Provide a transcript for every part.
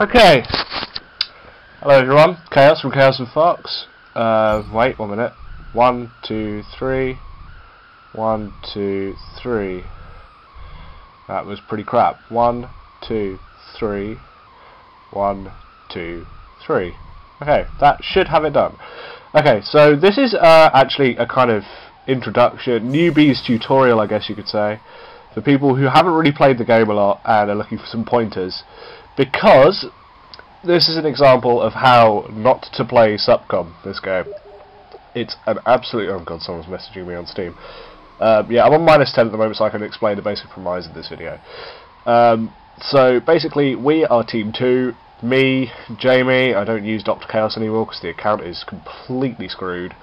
Okay. Hello everyone, Chaos from Chaos and Fox. Wait 1 minute. 1, 2, 3. 1, 2, 3. That was pretty crap. 1, 2, 3. 1, 2, 3. Okay, that should have it done. Okay, so this is actually a kind of introduction, newbies tutorial I guess you could say, for people who haven't really played the game a lot and are looking for some pointers, because this is an example of how not to play Subcom, this game. It's an absolute... oh god, someone's messaging me on Steam. Yeah, I'm on -10 at the moment, so I can explain the basic premise of this video. So basically, we are Team 2. Me, Jamie, I don't use Dr. Chaos anymore because the account is completely screwed.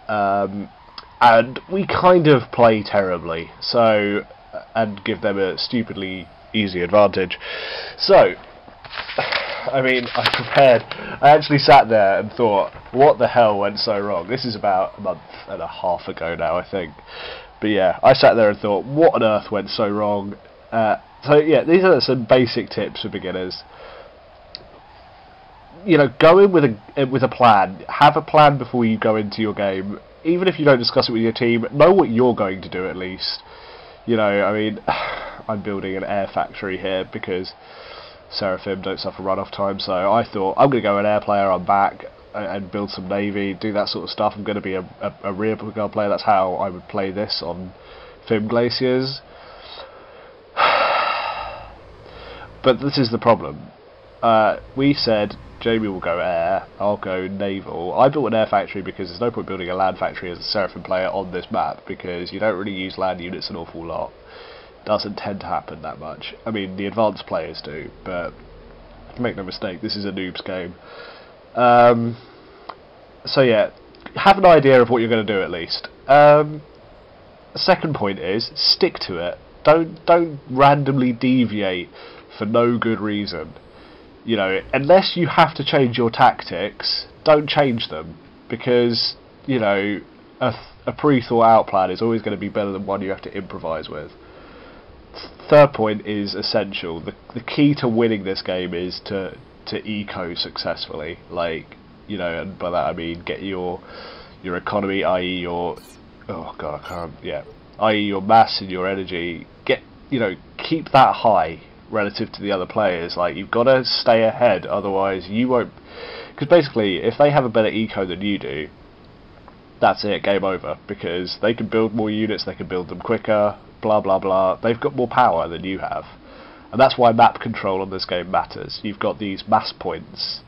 And we kind of play terribly, so, and give them a stupidly easy advantage. So, I mean, I actually sat there and thought, what the hell went so wrong? This is about a month and a half ago now, I think. But yeah, I sat there and thought, what on earth went so wrong? So yeah, these are some basic tips for beginners. You know, go in with a plan. Have a plan before you go into your game. Even if you don't discuss it with your team, know what you're going to do at least. You know, I mean, I'm building an air factory here because Seraphim don't suffer runoff time, so I thought, I'm going to go an air player, I'm back, and build some navy, do that sort of stuff. I'm going to be a rear guard player. That's how I would play this on Film Glaciers. But this is the problem. We said Jamie will go air, I'll go naval. I built an air factory because there's no point building a land factory as a Seraphim player on this map, because you don't really use land units an awful lot. Doesn't tend to happen that much. I mean, the advanced players do, but make no mistake, this is a noob's game. So yeah, have an idea of what you're going to do at least. Second point is, stick to it. Don't randomly deviate for no good reason. You know, unless you have to change your tactics, don't change them, because, you know, a pre-thought out plan is always going to be better than one you have to improvise with. Third point is essential. The key to winning this game is to eco successfully. Like, you know, and by that I mean get your economy, i.e. your... oh god, I can't... yeah. i.e. your mass and your energy. Keep that high relative to the other players. Like, you've got to stay ahead, otherwise you won't... because basically, if they have a better eco than you do, that's it, game over. Because they can build more units, they can build them quicker, blah blah blah. They've got more power than you have, and that's why map control on this game matters. You've got these mass points,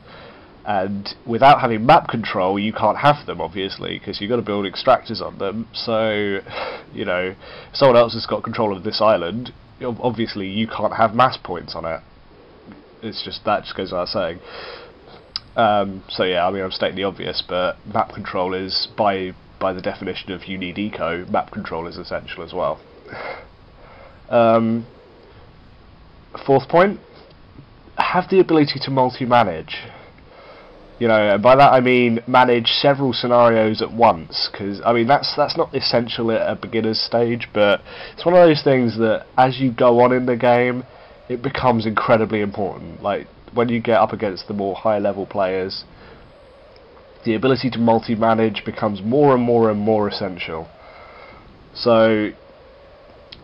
and without having map control you can't have them, obviously, because you've got to build extractors on them. So, you know, if someone else has got control of this island, obviously you can't have mass points on it. It's just, that just goes without saying. So yeah, I mean, I'm stating the obvious, but map control is, by the definition of you need eco, map control is essential as well. Fourth point, have the ability to multi-manage. You know, and by that I mean manage several scenarios at once, because I mean that's not essential at a beginner's stage, but it's one of those things that as you go on in the game, it becomes incredibly important. Like, when you get up against the more high level players, the ability to multi-manage becomes more and more and more essential. So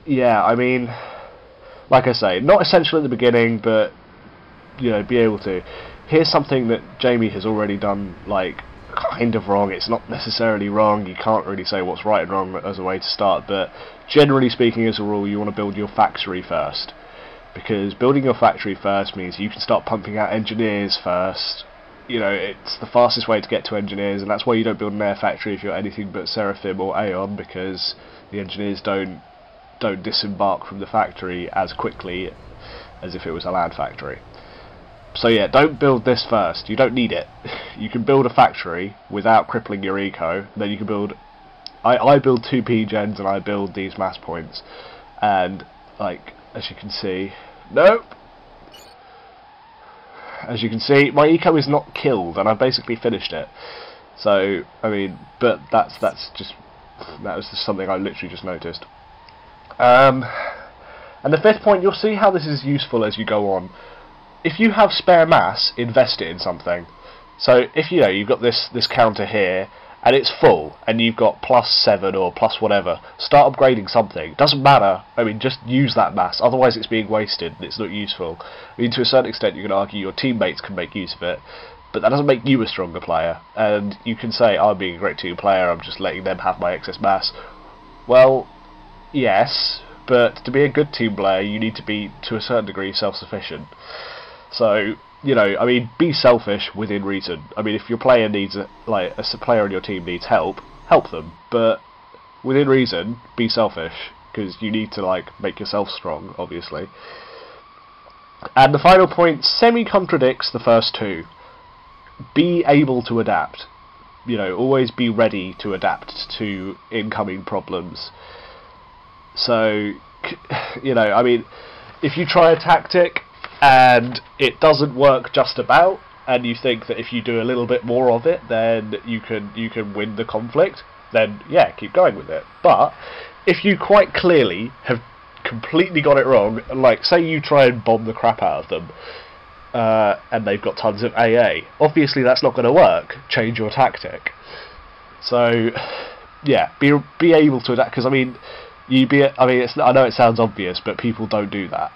yeah, I mean, like I say, not essential at the beginning, but, you know, be able to. Here's something that Jamie has already done, like, kind of wrong. It's not necessarily wrong, you can't really say what's right and wrong as a way to start, but generally speaking, as a rule, you want to build your factory first. Because building your factory first means you can start pumping out engineers first. You know, it's the fastest way to get to engineers, and that's why you don't build an air factory if you're anything but Seraphim or Aeon, because the engineers don't disembark from the factory as quickly as if it was a land factory. So yeah, don't build this first. You don't need it. You can build a factory without crippling your eco. Then you can build... I build 2 P-gens and I build these mass points. And, like, as you can see... nope! As you can see, my eco is not killed, and I've basically finished it. So, I mean, but that was just something I literally just noticed. And the fifth point, you'll see how this is useful as you go on. if you have spare mass, invest it in something. So if you know you've got this counter here and it's full and you've got +7 or plus whatever, start upgrading something. Doesn't matter. I mean, just use that mass. Otherwise, it's being wasted and it's not useful. I mean, to a certain extent, you can argue your teammates can make use of it, but that doesn't make you a stronger player. And you can say, I'm being a great team player, I'm just letting them have my excess mass. Well, yes, but to be a good team player, you need to be, to a certain degree, self-sufficient. So, you know, I mean, be selfish within reason. I mean, if your player needs, a player on your team needs help them. But within reason, be selfish, because you need to, like, make yourself strong, obviously. And the final point semi-contradicts the first two. Be able to adapt. You know, always be ready to adapt to incoming problems. So, you know, I mean, if you try a tactic and it doesn't work just about, and you think that if you do a little bit more of it, then you can win the conflict, then yeah, keep going with it. But if you quite clearly have completely got it wrong, like say you try and bomb the crap out of them, and they've got tons of AA, obviously that's not going to work. Change your tactic. So yeah, be able to adapt, because I mean, I know it sounds obvious, but people don't do that.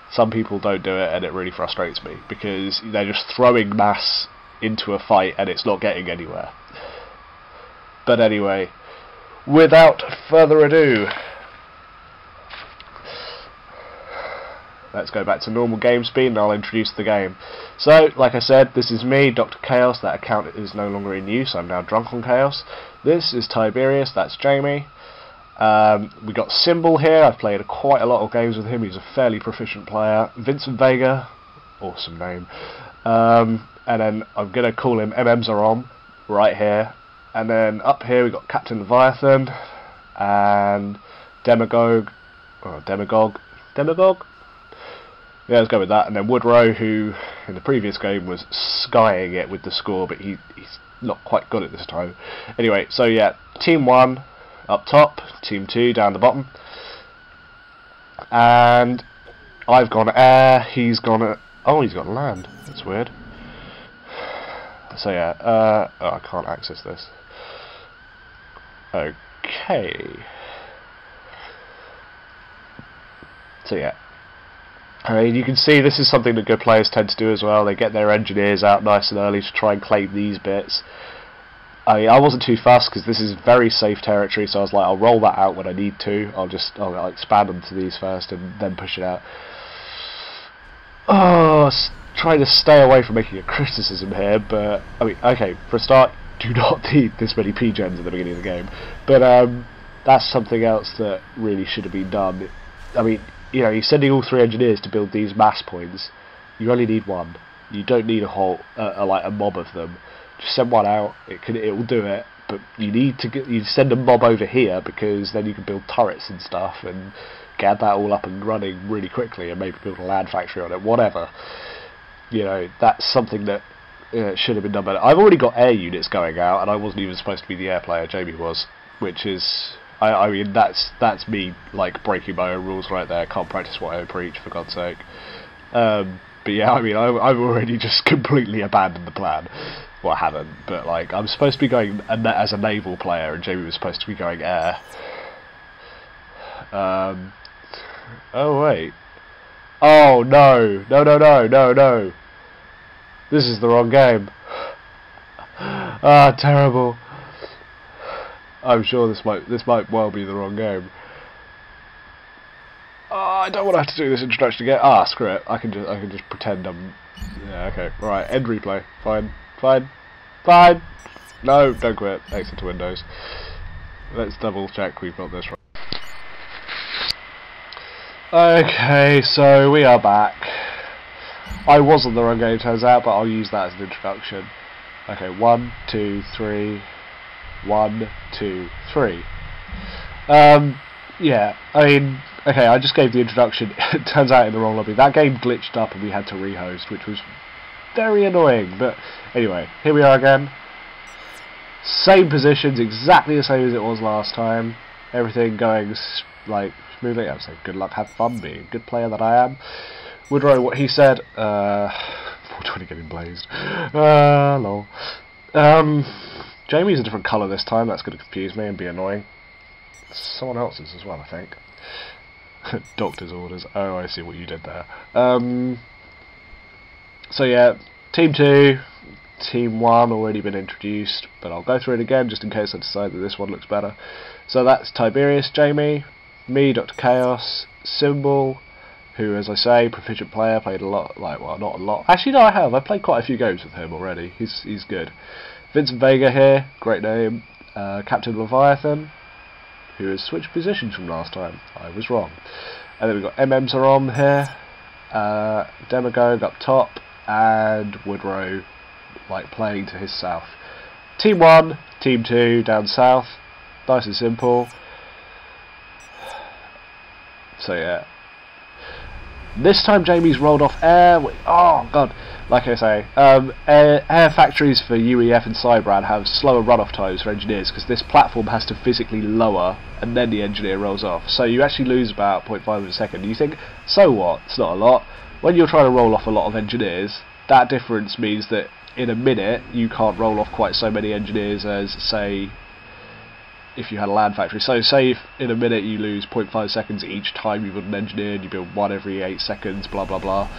Some people don't do it, and it really frustrates me, because they're just throwing mass into a fight and it's not getting anywhere. But anyway, without further ado, let's go back to normal game speed and I'll introduce the game. So, like I said, this is me, Dr. Chaos. That account is no longer in use, I'm now drunk on Chaos. This is Tiberius, that's Jamie. We got Symbol here. I've played quite a lot of games with him. He's a fairly proficient player. Vincent Vega, awesome name. And then I'm gonna call him MMZarom right here. And then up here we got Captain Leviathan and Demagogue. Yeah, let's go with that. And then Woodrow, who in the previous game was skying it with the score, but he's not quite got it this time. Anyway, so yeah, Team 1 up top, Team 2 down the bottom, and I've gone air, he's gone he's gone land. That's weird. So yeah, oh, I can't access this. Okay. So yeah, I mean, you can see this is something that good players tend to do as well. They get their engineers out nice and early to try and claim these bits. I mean, I wasn't too fussed because this is very safe territory, so I was like, I'll roll that out when I need to. I'll expand them to these first and then push it out. Oh, trying to stay away from making a criticism here, but I mean, okay, for a start, do not need this many P-gens at the beginning of the game. But that's something else that really should have been done. I mean, you know, you're sending all 3 engineers to build these mass points. You only need 1. You don't need a whole, like a mob of them. Just send 1 out. It will do it. But you need to send a mob over here, because then you can build turrets and stuff and get that all up and running really quickly, and maybe build a land factory on it. Whatever. You know, that's something that should have been done better. I've already got air units going out, and I wasn't even supposed to be the air player. Jamie was, which is. I mean, that's me, like, breaking my own rules right there. Can't practice what I preach, for God's sake. But yeah, I mean, I've already just completely abandoned the plan. Well, I haven't, but like, I'm supposed to be going as a naval player, and Jamie was supposed to be going air. Oh wait. Oh no! No! This is the wrong game. Ah, terrible. I'm sure this might well be the wrong game. Oh, I don't want to have to do this introduction again. Ah, screw it. I can just pretend I'm. Yeah, okay. Right. End replay. Fine. No, don't quit. Exit to Windows. Let's double check we've got this right. Okay, so we are back. I wasn't the wrong game, turns out, but I'll use that as an introduction. Okay, 1, 2, 3. 1, 2, 3. Yeah, I mean, okay, I just gave the introduction. It turns out in the wrong lobby. That game glitched up and we had to rehost, which was very annoying. But anyway, here we are again. Same positions, exactly the same as it was last time. Everything going like smoothly. I would say good luck, have fun, being a good player that I am. Woodrow, what he said. 420 getting blazed. Lol. Jamie's a different colour this time. That's going to confuse me and be annoying. Someone else's as well, I think. Doctor's orders. Oh, I see what you did there. So yeah, Team 2, Team 1 already been introduced, but I'll go through it again just in case I decide that this one looks better. So that's Tiberius, Jamie, me, Dr. Chaos, Symbol, who, as I say, proficient player, played a lot, like, well, not a lot. Actually, no, I have. I've played quite a few games with him already. He's good. Vincent Vega here, great name. Captain Leviathan, who has switched positions from last time. I was wrong. And then we've got MMs are on here, Demagogue up top, and Woodrow, like, playing to his south. Team 1, Team 2 down south. Nice and simple. So yeah. This time Jamie's rolled off air. Oh god, like I say, air factories for UEF and Cybran have slower run-off times for engineers because this platform has to physically lower and then the engineer rolls off. So you actually lose about 0.5 of a second. You think, so what? It's not a lot. When you're trying to roll off a lot of engineers, that difference means that in a minute you can't roll off quite so many engineers as, say, if you had a land factory. So say if in a minute you lose 0.5 seconds each time you build an engineer and you build one every 8 seconds, blah blah blah.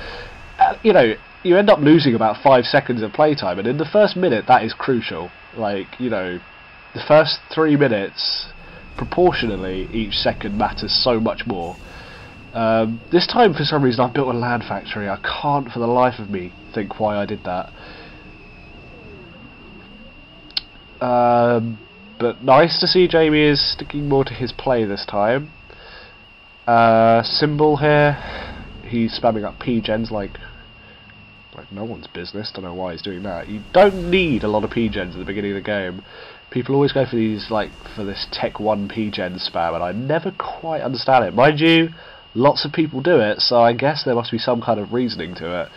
You know, you end up losing about 5 seconds of playtime, and in the first minute that is crucial. Like, you know, the first 3 minutes, proportionally, each second matters so much more. This time for some reason I've built a land factory. I can't for the life of me think why I did that. But nice to see Jamie is sticking more to his play this time. Symbol here, he's spamming up P-gens like no one's business. Don't know why he's doing that. You don't need a lot of P-gens at the beginning of the game. People always go for these, like, for this Tech 1 P-gen spam, and I never quite understand it. Mind you, lots of people do it, so I guess there must be some kind of reasoning to it.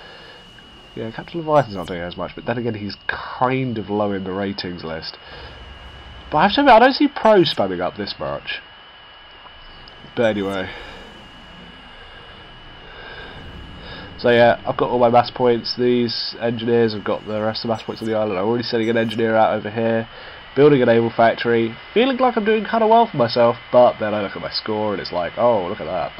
Yeah, Captain Leviathan's not doing as much, but then again he's kind of low in the ratings list. But I have to admit, I don't see pro spamming up this much. But anyway. So yeah, I've got all my mass points. These engineers have got the rest of the mass points on the island. I'm already sending an engineer out over here. Building a naval factory. Feeling like I'm doing kind of well for myself. But then I look at my score and it's like, oh, look at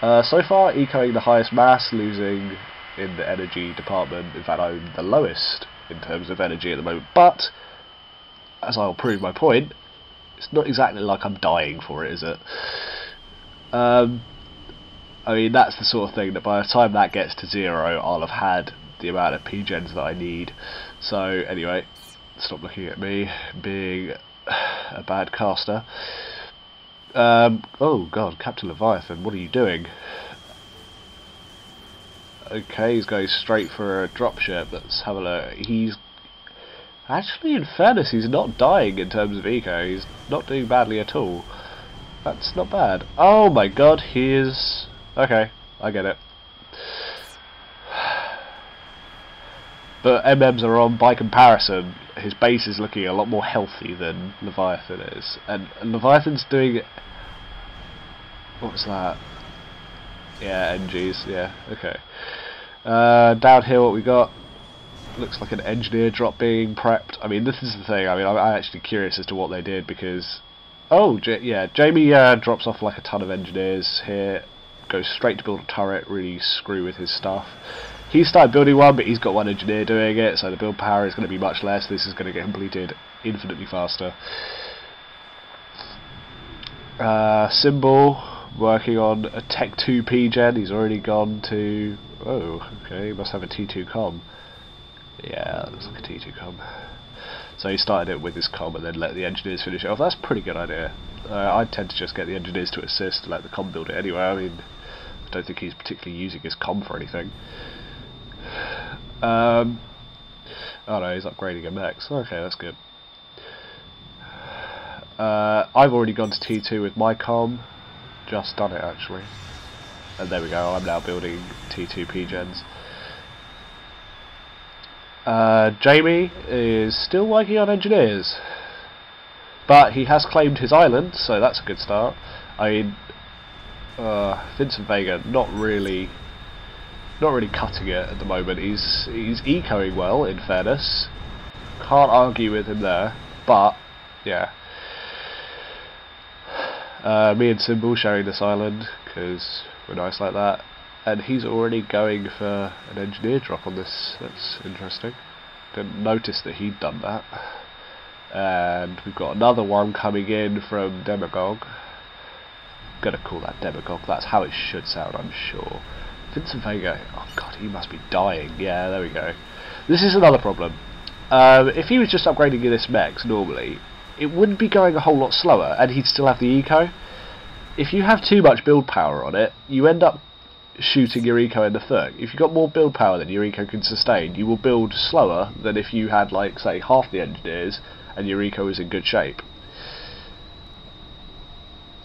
that. So far, ecoing the highest mass, losing in the energy department. In fact, I'm the lowest in terms of energy at the moment. But as I'll prove my point, it's not exactly like I'm dying for it, is it? I mean, that's the sort of thing that by the time that gets to 0, I'll have had the amount of P-gens that I need. So, anyway, stop looking at me being a bad caster. Oh god, Captain Leviathan, what are you doing? Okay, he's going straight for a dropship. Let's have a look. He's actually, in fairness, he's not dying in terms of eco. He's not doing badly at all. That's not bad. Oh my god, he is... Okay, I get it. But MMs are on, by comparison, his base is looking a lot more healthy than Leviathan is. And Leviathan's doing... What's that? Yeah, NGs, yeah, okay. Down here what we got... Looks like an engineer drop being prepped. I mean, this is the thing. I mean, I'm actually curious as to what they did because... Oh, yeah, Jamie drops off like a ton of engineers here. Goes straight to build a turret, really screw with his stuff. He started building one, but he's got one engineer doing it, so the build power is going to be much less. This is going to get completed infinitely faster. Symbol, working on a Tech 2 P-gen. He's already gone to... Oh, okay, he must have a T2 com. Yeah, that looks like a T2 com. So he started it with his com and then let the engineers finish it off. That's a pretty good idea. I tend to just get the engineers to assist and let the com build it anyway. I mean, I don't think he's particularly using his com for anything. Oh no, he's upgrading a mech. Okay, that's good. I've already gone to T2 with my com. Just done it actually. And there we go, I'm now building T2 P-gens. Jamie is still working on engineers, but he has claimed his island, so that's a good start. I mean, Vincent Vega, not really not really cutting it at the moment. He's ecoing well, in fairness. Can't argue with him there, but yeah. Me and Symbol sharing this island because we're nice like that, and he's already going for an engineer drop on this. That's interesting. Didn't notice that he'd done that. And we've got another one coming in from Demagogue. I'm gonna call that Demagogue. That's how it should sound, I'm sure. Vincent Vega. Oh god, he must be dying. Yeah, there we go. This is another problem. If he was just upgrading this mech normally, it wouldn't be going a whole lot slower, and he'd still have the eco. If you have too much build power on it, you end up shooting your eco in the foot. If you've got more build power than your eco can sustain, you will build slower than if you had, like, say, half the engineers and your eco is in good shape.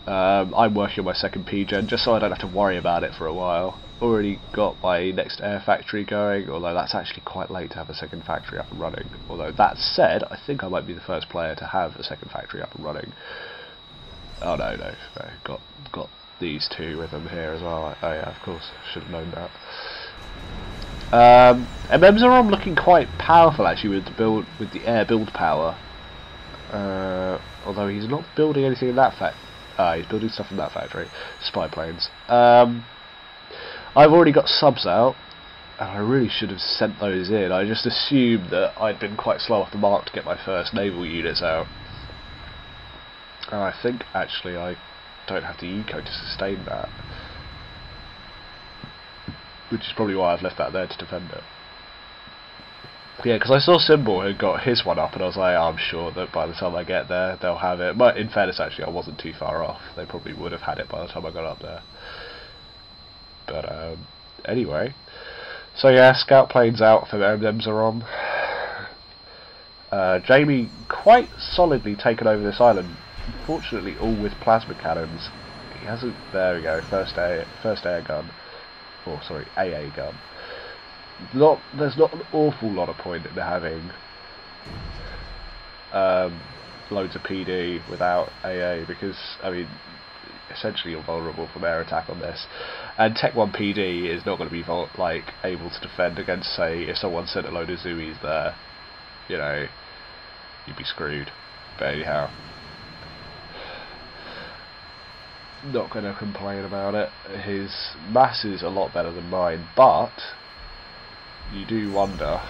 I'm working on my second P-Gen just so I don't have to worry about it for a while. Already got my next air factory going, although that's actually quite late to have a second factory up and running. Although that said, I think I might be the first player to have a second factory up and running. Oh no, got these two with them here as well. Oh yeah, of course, should have known that. MMs are looking quite powerful actually with the air build power. Although he's not building anything in that he's building stuff in that factory. Spy planes. I've already got subs out, and I really should have sent those in. I just assumed that I'd been quite slow off the mark to get my first naval units out. And I think actually I don't have the eco to sustain that, which is probably why I've left that there to defend it. Yeah, because I saw Symbol had got his one up, and I was like, I'm sure that by the time I get there, they'll have it. But in fairness, actually, I wasn't too far off. They probably would have had it by the time I got up there. But anyway, so yeah, scout planes out for MMs are on. Jamie quite solidly taken over this island. Unfortunately, all with plasma cannons. He hasn't. There we go. First air gun. Oh, sorry, AA gun. There's not an awful lot of point in having loads of PD without AA, because I mean, essentially you're vulnerable from air attack on this, and Tech 1 PD is not going to be able to defend against, say, if someone sent a load of Zoomies there, you know, you'd be screwed. But anyhow, not going to complain about it. His mass is a lot better than mine, but you do wonder,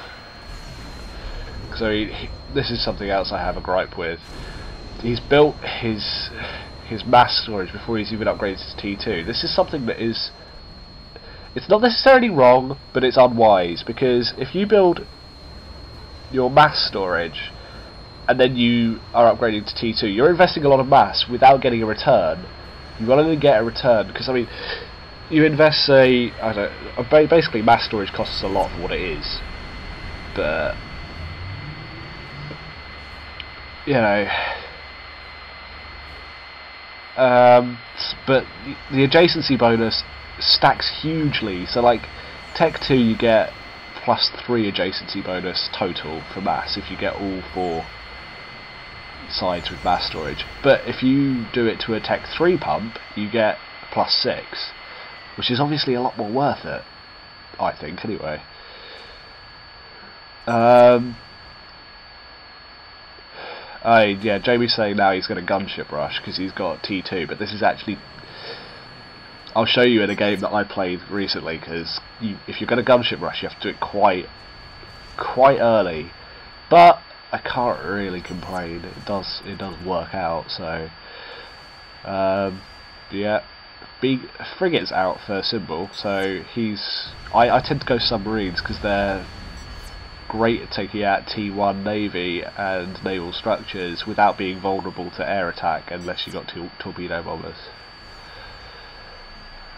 because I mean, this is something else I have a gripe with. He's built his mass storage before he's even upgraded to T2. This is something that is, it's not necessarily wrong, but it's unwise, because if you build your mass storage and then you are upgrading to T2, you're investing a lot of mass without getting a return. You want to get a return, because I mean, you invest, say, I don't know, basically mass storage costs a lot for what it is, but you know, but the adjacency bonus stacks hugely. So like Tech 2 you get +3 adjacency bonus total for mass if you get all 4 sides with mass storage, but if you do it to a Tech 3 pump you get +6, which is obviously a lot more worth it, I think, anyway. Yeah, Jamie's saying now he's going to gunship rush because he's got T2, but this is actually, I'll show you in a game that I played recently, because if you're going to gunship rush you have to do it quite early, but I can't really complain. It does work out. So yeah, frigate's out for Symbol, so I tend to go submarines because they're great at taking out T1 Navy and naval structures without being vulnerable to air attack unless you got torpedo bombers.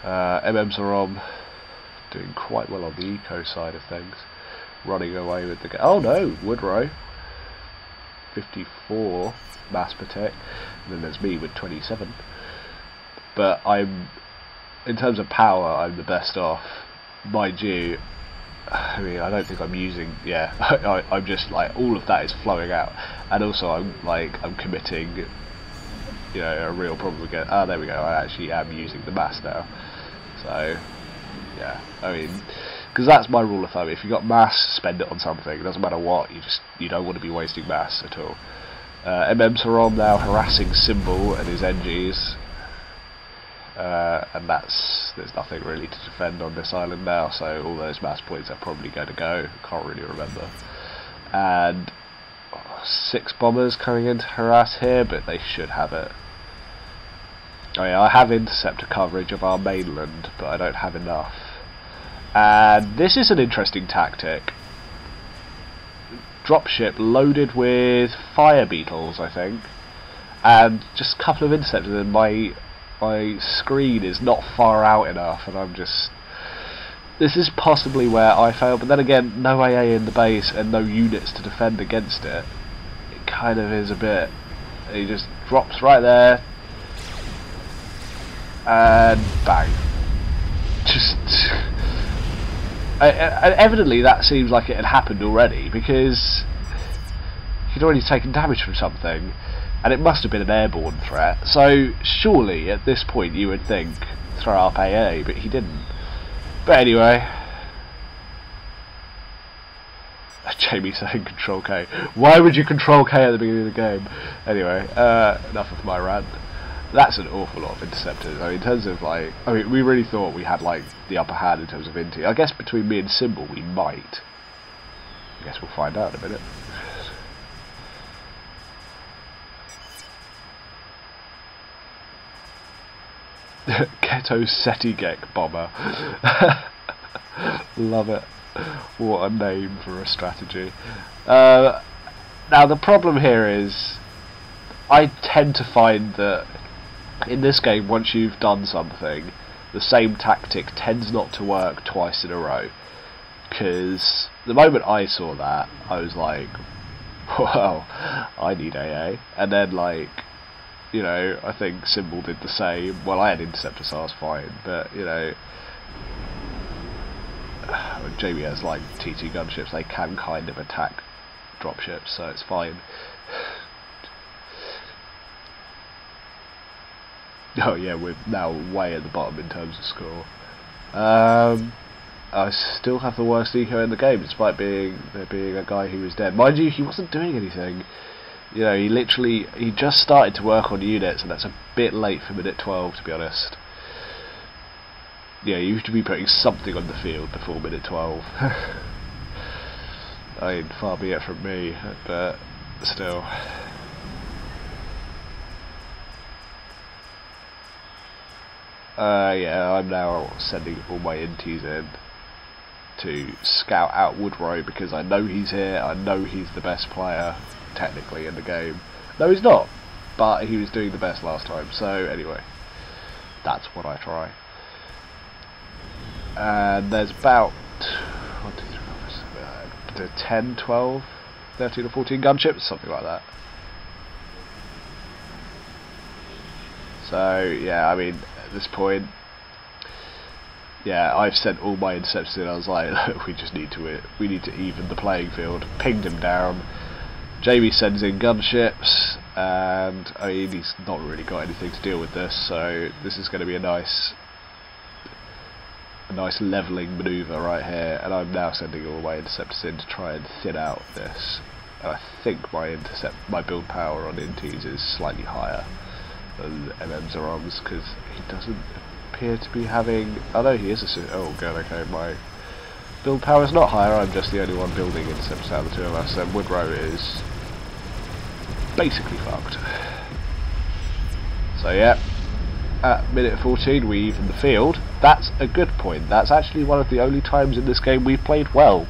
MMs are on, doing quite well on the eco side of things, running away with the oh no, Woodrow 54 mass protect, and then there's me with 27. But in terms of power, I'm the best off, mind you. I mean, I don't think I'm using, yeah, I'm just like, all of that is flowing out, and also I'm committing, you know, a real problem again. There we go, I actually am using the mass now, so, yeah, I mean, Because that's my rule of thumb. If you got mass, spend it on something. It doesn't matter what. You don't want to be wasting mass at all. MMs are on now, harassing Symbol and his NGs. And there's nothing really to defend on this island now, so all those mass points are probably going to go. Can't really remember. And 6 bombers coming in to harass here, but they should have it. Oh yeah, I have interceptor coverage of our mainland, but I don't have enough. And this is an interesting tactic. Dropship loaded with fire beetles, I think, and just a couple of interceptors, and my screen is not far out enough, and I'm just... This is possibly where I fail, but then again, no AA in the base and no units to defend against it. It kind of is a bit... He just drops right there, and bang. Just... evidently that seems like it had happened already, because he'd already taken damage from something, and it must have been an airborne threat, so surely at this point you would think throw up AA, but he didn't. But anyway, Jamie saying control K. Why would you control K at the beginning of the game? Anyway, enough of my rant. That's an awful lot of interceptors. I mean, in terms of like, we really thought we had like the upper hand in terms of inti. I guess between me and Symbol we might. I guess we'll find out in a minute. Ghetto Setigek bomber. Love it. What a name for a strategy. Now the problem here is I tend to find that in this game, once you've done something, the same tactic tends not to work twice in a row. Because the moment I saw that, I was like, well, I need AA. And then, like, you know, I think Symbol did the same. Well, I had interceptor, so I was fine. But, you know, when Jamie has, like, TT gunships, they can kind of attack dropships, so it's fine. Oh yeah, we're now way at the bottom in terms of score. I still have the worst eco in the game, despite there being a guy who was dead. Mind you, he wasn't doing anything. You know, he just started to work on units, and that's a bit late for minute 12, to be honest. Yeah, you should be putting something on the field before minute 12. I mean, far be it from me, but still. Yeah, I'm now sending all my inties in to scout out Woodrow, because I know he's here, I know he's the best player, technically, in the game. No, he's not, but he was doing the best last time, so anyway, that's what I try. And there's about 10, 12, 13 or 14 gunships, something like that. So, yeah, I mean, at this point, yeah, I've sent all my interceptors in. I was like, look, we need to even the playing field. Pinged him down. Jamie sends in gunships, and I mean, he's not really got anything to deal with this, so this is going to be a nice levelling manoeuvre right here. And I'm now sending all my interceptors in to try and thin out this. And I think my build power on inties is slightly higher than MM's or arms, because he doesn't appear to be having... Oh no, he is a... Oh god, okay, my build power is not higher, I'm just the only one building interceptors out of the two of us, and Woodrow is basically fucked. So yeah, at minute 14 we even the field. That's a good point. That's actually one of the only times in this game we've played well.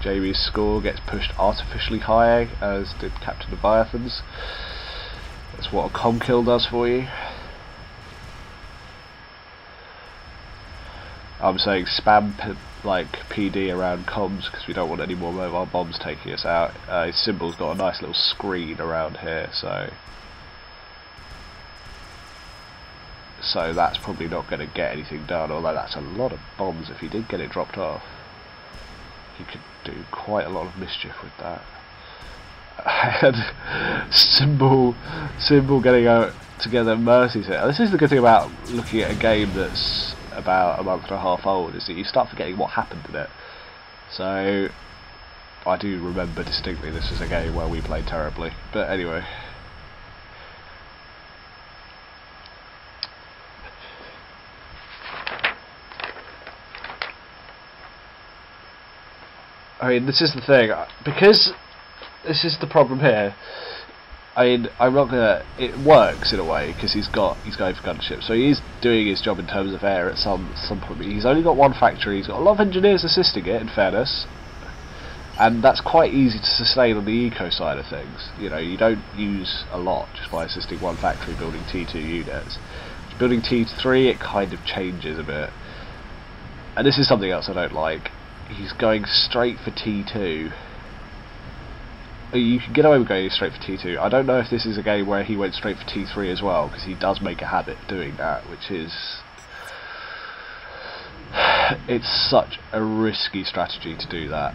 Jamie's score gets pushed artificially high, as did Captain Leviathan's. That's what a com kill does for you. I'm saying spam like PD around comms because we don't want any more mobile bombs taking us out. His Symbol's got a nice little screen around here, so that's probably not going to get anything done. Although that's a lot of bombs. If he did get it dropped off, he could do quite a lot of mischief with that. And Symbol getting together mercies here. This is the good thing about looking at a game that's about a month and a half old, is that you start forgetting what happened in it. So I do remember distinctly this was a game where we played terribly, but anyway. I mean, this is the thing, because this is the problem here. I mean, I'm not gonna. It works in a way because he's going for gunship, so he's doing his job in terms of air at some point. He's only got one factory. He's got a lot of engineers assisting it, in fairness, and that's quite easy to sustain on the eco side of things. You know, you don't use a lot just by assisting one factory building T2 units. Building T3, it kind of changes a bit, and this is something else I don't like. He's going straight for T2. You can get away with going straight for T2. I don't know if this is a game where he went straight for T3 as well, because he does make a habit of doing that, which is... It's such a risky strategy to do that.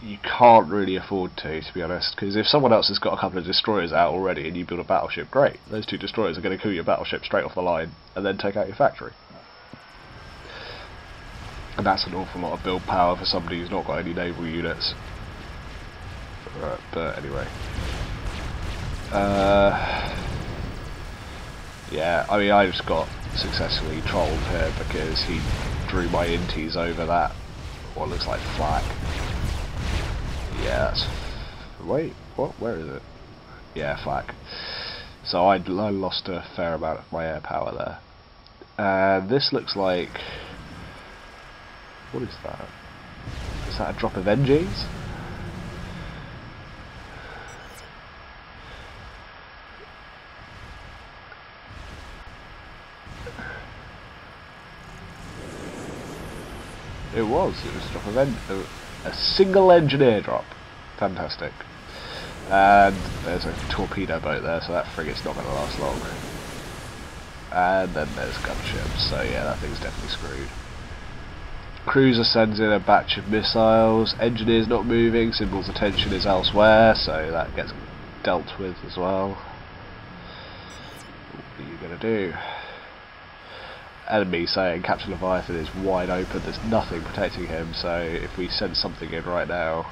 You can't really afford to be honest, because if someone else has got a couple of destroyers out already and you build a battleship, great. Those two destroyers are going to kill your battleship straight off the line and then take out your factory. And that's an awful lot of build power for somebody who's not got any naval units. Right, but anyway. Yeah, I mean, I just got successfully trolled here because he drew my inties over that, what looks like flak. Yeah, that's... Wait, what? Where is it? Yeah, flak. So I lost a fair amount of my air power there. And this looks like... What is that? Is that a drop of NGs? It was a drop of a single engineer drop. Fantastic. And there's a torpedo boat there, so that frigate's not going to last long. And then there's gunships, so yeah, that thing's definitely screwed. Cruiser sends in a batch of missiles, engineer's not moving, Symbol's attention is elsewhere, so that gets dealt with as well. What are you going to do? Enemy saying Captain Leviathan is wide open, there's nothing protecting him, so if we send something in right now...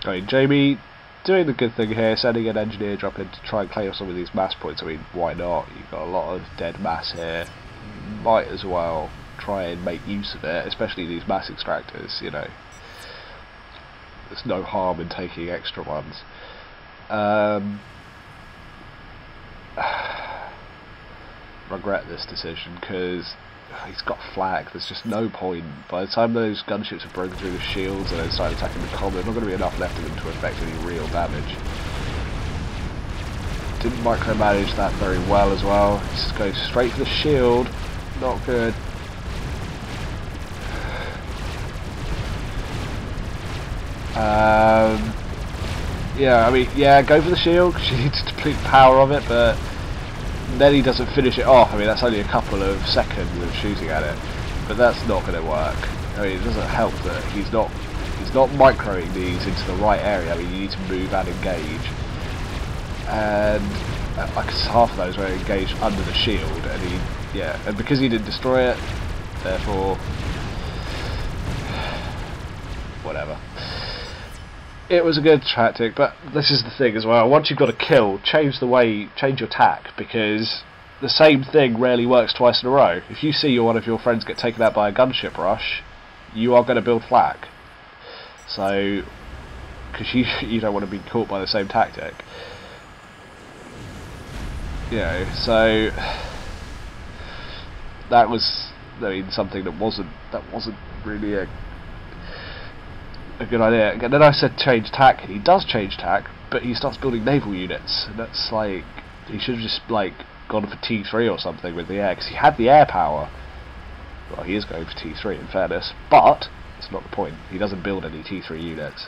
I mean, Jamie doing the good thing here, sending an engineer drop in to try and claim some of these mass points. I mean, why not? You've got a lot of dead mass here. Might as well try and make use of it, especially these mass extractors, you know. There's no harm in taking extra ones. Regret this decision, because he's got flag, there's just no point. By the time those gunships have broken through the shields and then start attacking the comm, there's not going to be enough left of them to effect any real damage. Didn't micromanage that very well as well. Just goes straight for the shield, not good. Yeah, I mean, yeah, go for the shield because you need to deplete the power of it, but then he doesn't finish it off. I mean, that's only a couple of seconds of shooting at it, but that's not going to work. I mean, it doesn't help that he's not microing these into the right area. I mean, you need to move and engage, and like half of those were engaged under the shield, and and because he didn't destroy it, therefore, whatever. It was a good tactic, but this is the thing as well. Once you've got a kill, change your tack, because the same thing rarely works twice in a row. If you see one of your friends get taken out by a gunship rush, you are going to build flak. So, because you don't want to be caught by the same tactic. You know, so that was, I mean, something that wasn't really a good idea. And then I said change tack, and he does change tack, but he starts building naval units, and that's like, he should have just like gone for T3 or something with the air, because he had the air power. Well, he is going for T3 in fairness, but it's not the point. He doesn't build any T3 units.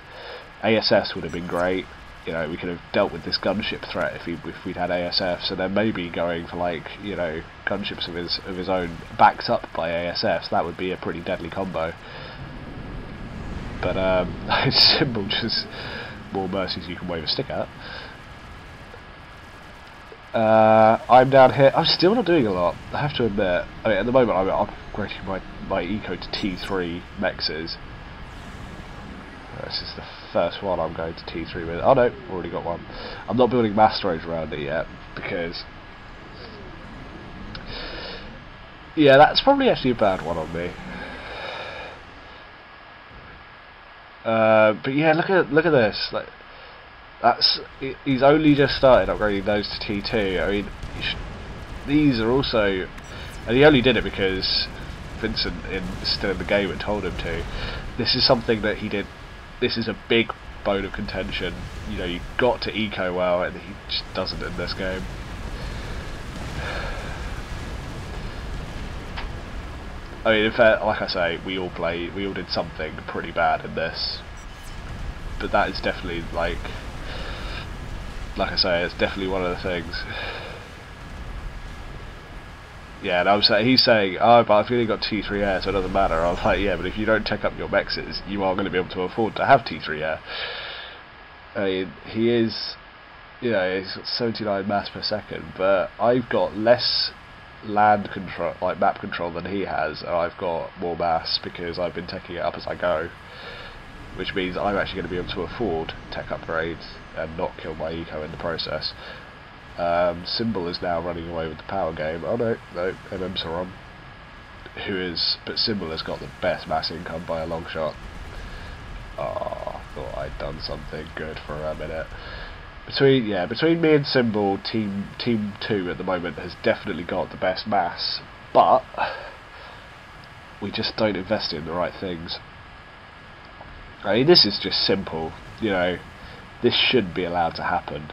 ASS would have been great. You know, we could have dealt with this gunship threat if we'd had ASFs, and then maybe going for, like, you know, gunships of his own backed up by ASFs. That would be a pretty deadly combo. But Symbol just more mercies you can wave a stick at. I'm down here. I'm still not doing a lot, I have to admit. I mean, at the moment I'm upgrading my eco to T3 mexes. This is the first one I'm going to T3 with. Oh no, already got one. I'm not building mass storage around it yet, because... yeah, that's probably actually a bad one on me. But yeah, look at this. Like, he's only just started upgrading those to T2. I mean, these are also, and he only did it because Vincent is still in the game and told him to. This is something that he did. This is a big bone of contention. You know, you got to eco well, and he just doesn't in this game. I mean, in fact, like I say, we all did something pretty bad in this. But that is definitely like I say, it's definitely one of the things. Yeah, and he's saying, oh, but I've only got T3 air, so it doesn't matter. I was like, yeah, but if you don't take up your mexes, you are going to be able to afford to have T3 air. I mean, he is, you know, he's got 79 mass per second, but I've got less land control, like map control, than he has, and I've got more mass because I've been taking it up as I go, which means I'm actually going to be able to afford tech upgrades and not kill my eco in the process. Symbol is now running away with the power game. Oh no, MM Saram, but Symbol has got the best mass income by a long shot. Oh, I thought I'd done something good for a minute. Between me and Symbol, team 2 at the moment has definitely got the best mass, but we just don't invest in the right things. I mean, this is just simple, you know, this should be allowed to happen.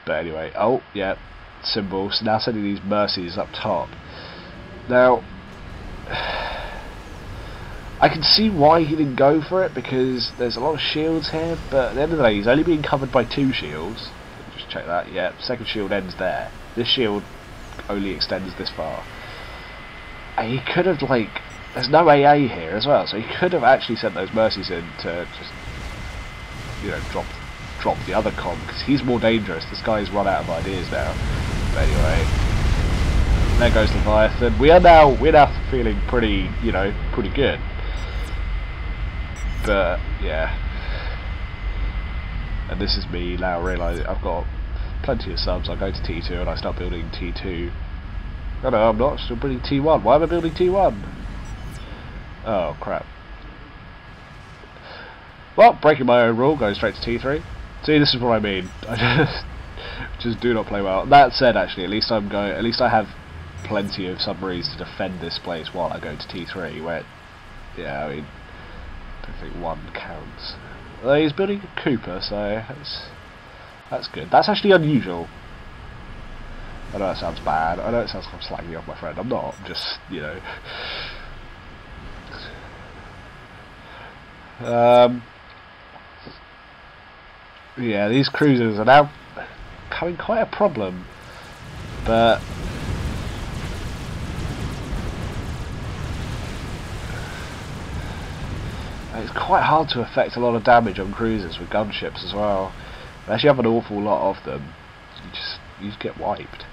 But anyway, oh yeah, Symbol, so now sending these mercies up top. Now, I can see why he didn't go for it, because there's a lot of shields here, but at the end of the day he's only being covered by 2 shields. Just check that, yeah, second shield ends there. This shield only extends this far. And he could have, like, there's no AA here as well, so he could have actually sent those mercies in to just, you know, drop the other con, because he's more dangerous. This guy's run out of ideas now. But anyway, there goes Leviathan. We're now feeling pretty, you know, pretty good. But yeah, and this is me now realising I've got plenty of subs. I go to T2 and I start building T2. Oh no, I'm not. I'm still building T1. Why am I building T1? Oh crap. Well, breaking my own rule, going straight to T3. See, this is what I mean. I just do not play well. That said, actually, at least I have plenty of submarines to defend this place while I go to T3. Where, yeah, I mean, I don't think one counts. He's building a Cooper, so that's good. That's actually unusual. I know that sounds bad. I know it sounds like I'm slagging off my friend. I'm not. I'm just, you know. Yeah, these cruisers are now becoming quite a problem, but it's quite hard to affect a lot of damage on cruisers with gunships as well. Unless you have an awful lot of them, you just get wiped.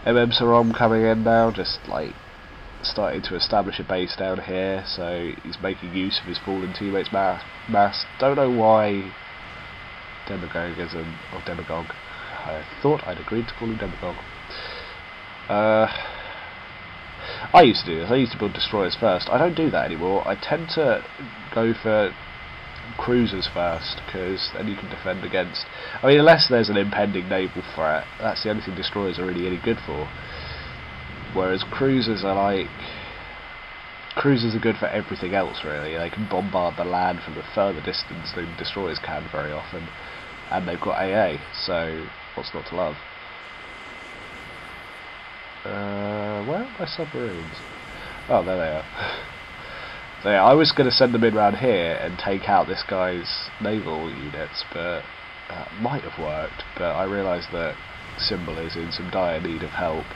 MM Saram coming in now, just like starting to establish a base down here, so he's making use of his fallen teammates' mass. Don't know why Demagogism, or Demagogue. I thought I'd agreed to call him Demagogue. I used to do this. I used to build destroyers first. I don't do that anymore. I tend to go for cruisers first, because then you can defend against... I mean, unless there's an impending naval threat, that's the only thing destroyers are really any good for. Whereas cruisers are like... Cruisers are good for everything else, really. They can bombard the land from a further distance than destroyers can very often. And they've got AA, so what's not to love? Where are my submarines? Oh, there they are. So yeah, I was going to send them in around here and take out this guy's naval units, but might have worked, but I realised that Symbol is in some dire need of help,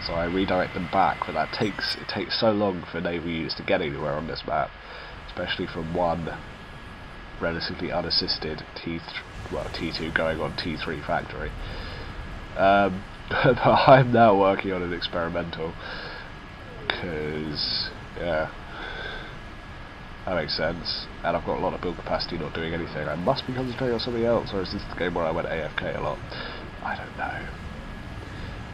so I redirect them back, but it takes so long for naval units to get anywhere on this map. especially from one relatively unassisted T2 going on T3 factory. But I'm now working on an experimental, because, yeah, that makes sense, and I've got a lot of build capacity not doing anything. I must be concentrating on something else, or is this the game where I went AFK a lot? I don't know.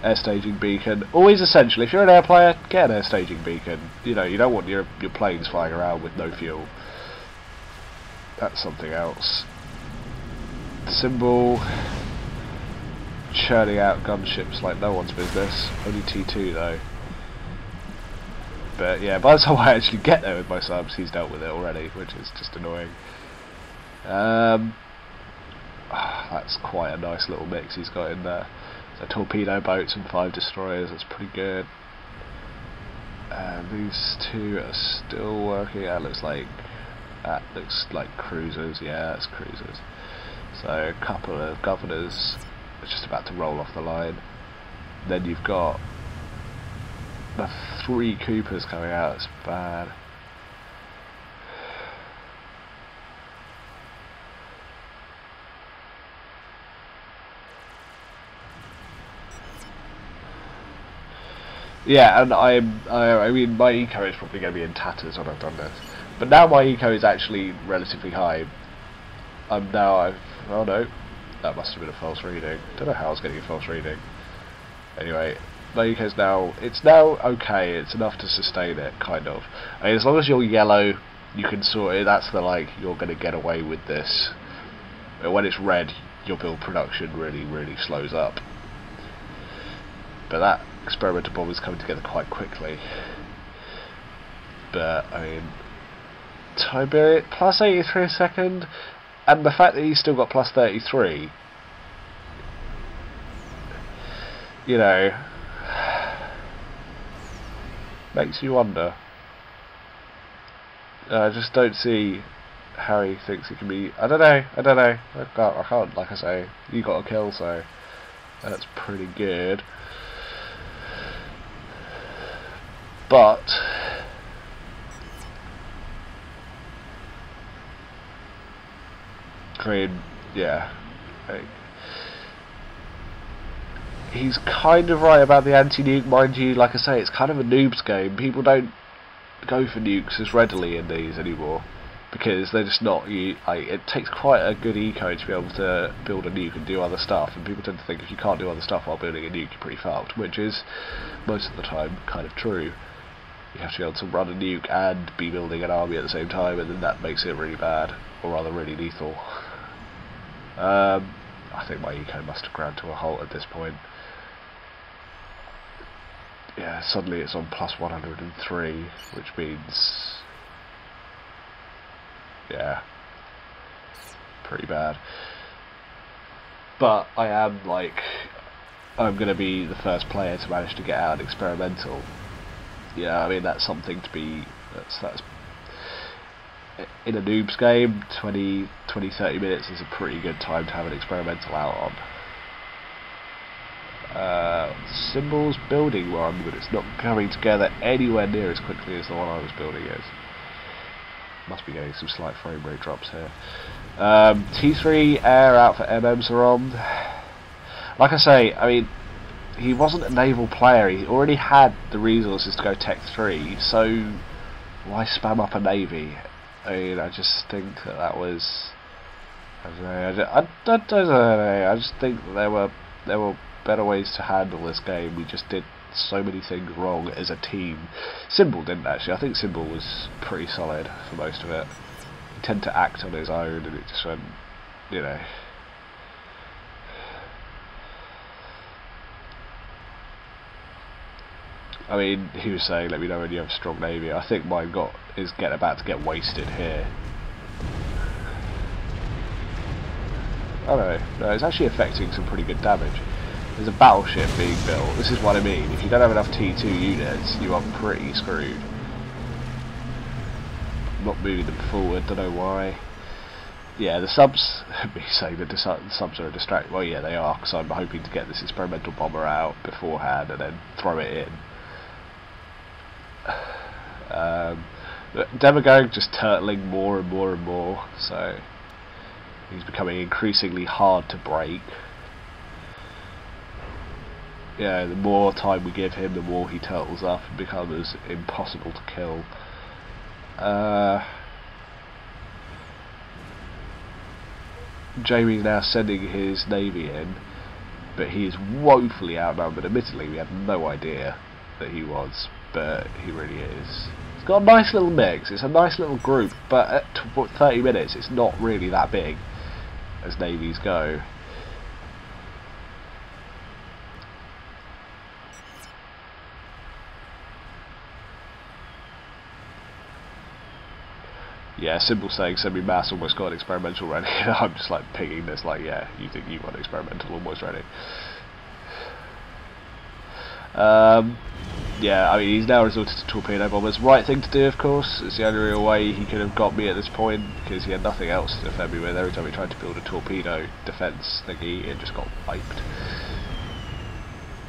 Air staging beacon, always essential. If you're an air player, get an air staging beacon. You know, you don't want your planes flying around with no fuel. That's something else. Symbol, churning out gunships like no one's business. Only T2 though. But yeah, by the time I actually get there with my subs, he's dealt with it already, which is just annoying. That's quite a nice little mix he's got in there. So torpedo boats and 5 destroyers, that's pretty good. These two are still working. That looks like cruisers. Yeah, that's cruisers. So a couple of governors are just about to roll off the line. Then you've got the 3 Coopers coming out. It's bad. Yeah, and I mean, my eco is probably going to be in tatters when I've done this. But now my eco is actually relatively high. Oh no, that must have been a false reading. Don't know how I was getting a false reading. Anyway, my eco's it's now okay. It's enough to sustain it, kind of. I mean, as long as you're yellow, you can sort it. That's you're going to get away with this. But when it's red, your build production really slows up. But that experimental bomb is coming together quite quickly. But I mean, Tiberius plus 83 a second, and the fact that he's still got plus 33, you know, makes you wonder. I just don't see how he thinks it can be. I don't know. I can't. Like I say, you got a kill, so that's pretty good. But I mean, yeah, he's kind of right about the anti-nuke, mind you. Like I say, it's kind of a noob's game. People don't go for nukes as readily in these anymore because they're just not. It takes quite a good eco to be able to build a nuke and do other stuff, and people tend to think if you can't do other stuff while building a nuke, you're pretty fucked, which is most of the time kind of true. You have to be able to run a nuke and be building an army at the same time, and then that makes it really bad, or rather really lethal. I think my eco must have ground to a halt at this point. Yeah, suddenly it's on plus 103, which means, yeah, pretty bad. But I'm going to be the first player to manage to get out an experimental. Yeah, I mean, that's something to be, that's in a noob's game, 20, 30 minutes is a pretty good time to have an experimental out on. Symbols building one, but it's not coming together anywhere near as quickly as the one I was building is. Must be getting some slight frame rate drops here. T3 air out for MMs are on. Like I say, I mean, he wasn't a naval player, he already had the resources to go Tech 3, so why spam up a navy? I mean, I just think that was, I don't know, I just think that there were better ways to handle this game. We just did so many things wrong as a team. Symbol didn't actually. I think Symbol was pretty solid for most of it. He tended to act on his own, and it just went, you know. I mean, he was saying, let me know when you have a strong navy. I think mine is about to get wasted here. Oh no, it's actually affecting some pretty good damage. There's a battleship being built. This is what I mean. If you don't have enough T2 units, you are pretty screwed. I'm not moving them forward, don't know why. Yeah, the subs, me saying that the subs are a distraction. Well, yeah, they are, because I'm hoping to get this experimental bomber out beforehand and then throw it in. But Demagogue just turtling more and more and more, so he's becoming increasingly hard to break. Yeah, the more time we give him, the more he turtles up and becomes impossible to kill. Jamie's now sending his navy in, but he is woefully outnumbered. Admittedly, we had no idea that he was, but he really is. It's got a nice little mix, it's a nice little group, but at 30 minutes it's not really that big as navies go. Yeah, Symbol saying semi-mass almost got an experimental ready. I'm just like pinging this like, yeah, you think you got experimental almost ready. Yeah, I mean, he's now resorted to torpedo bombers. Right thing to do, of course. It's the only real way he could have got me at this point, because he had nothing else to defend me with. Every time he tried to build a torpedo defence thingy, it just got wiped.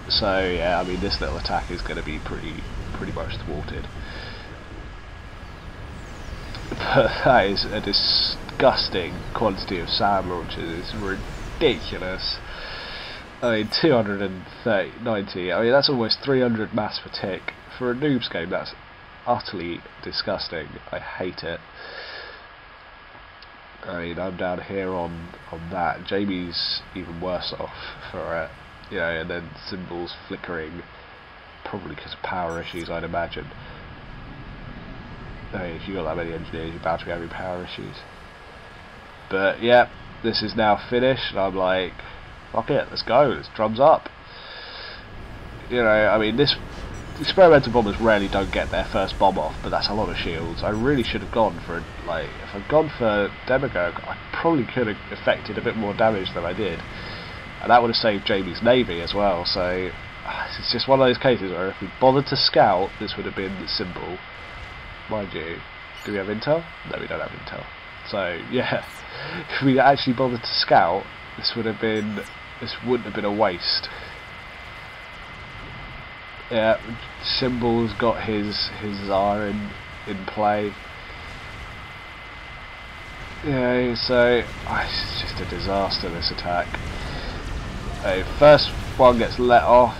So yeah, I mean, this little attack is going to be pretty much thwarted. But that is a disgusting quantity of SAM launches. It's ridiculous. I mean, 290. I mean, that's almost 300 mass per tick. For a noobs game, that's utterly disgusting. I hate it. I mean, I'm down here on that. Jamie's even worse off for it. You know, and then Symbol's flickering, probably because of power issues, I'd imagine. I mean, if you've got that many engineers, you're bound to be having power issues. But yeah, this is now finished, and I'm like, fuck it, let's go, let's drums up. You know, I mean, this experimental bombers rarely don't get their first bomb off, but that's a lot of shields. I really should have gone for, like, if I'd gone for Demagogue, I probably could have effected a bit more damage than I did. And that would have saved Jamie's navy as well, so it's just one of those cases where if we bothered to scout, this would have been the Symbol. Mind you, do we have intel? No, we don't have intel. So yeah, if we actually bothered to scout, this wouldn't have been a waste. Yeah, Symbol's got his Tsar in play. Yeah, so it's just a disaster, this attack. First one gets let off.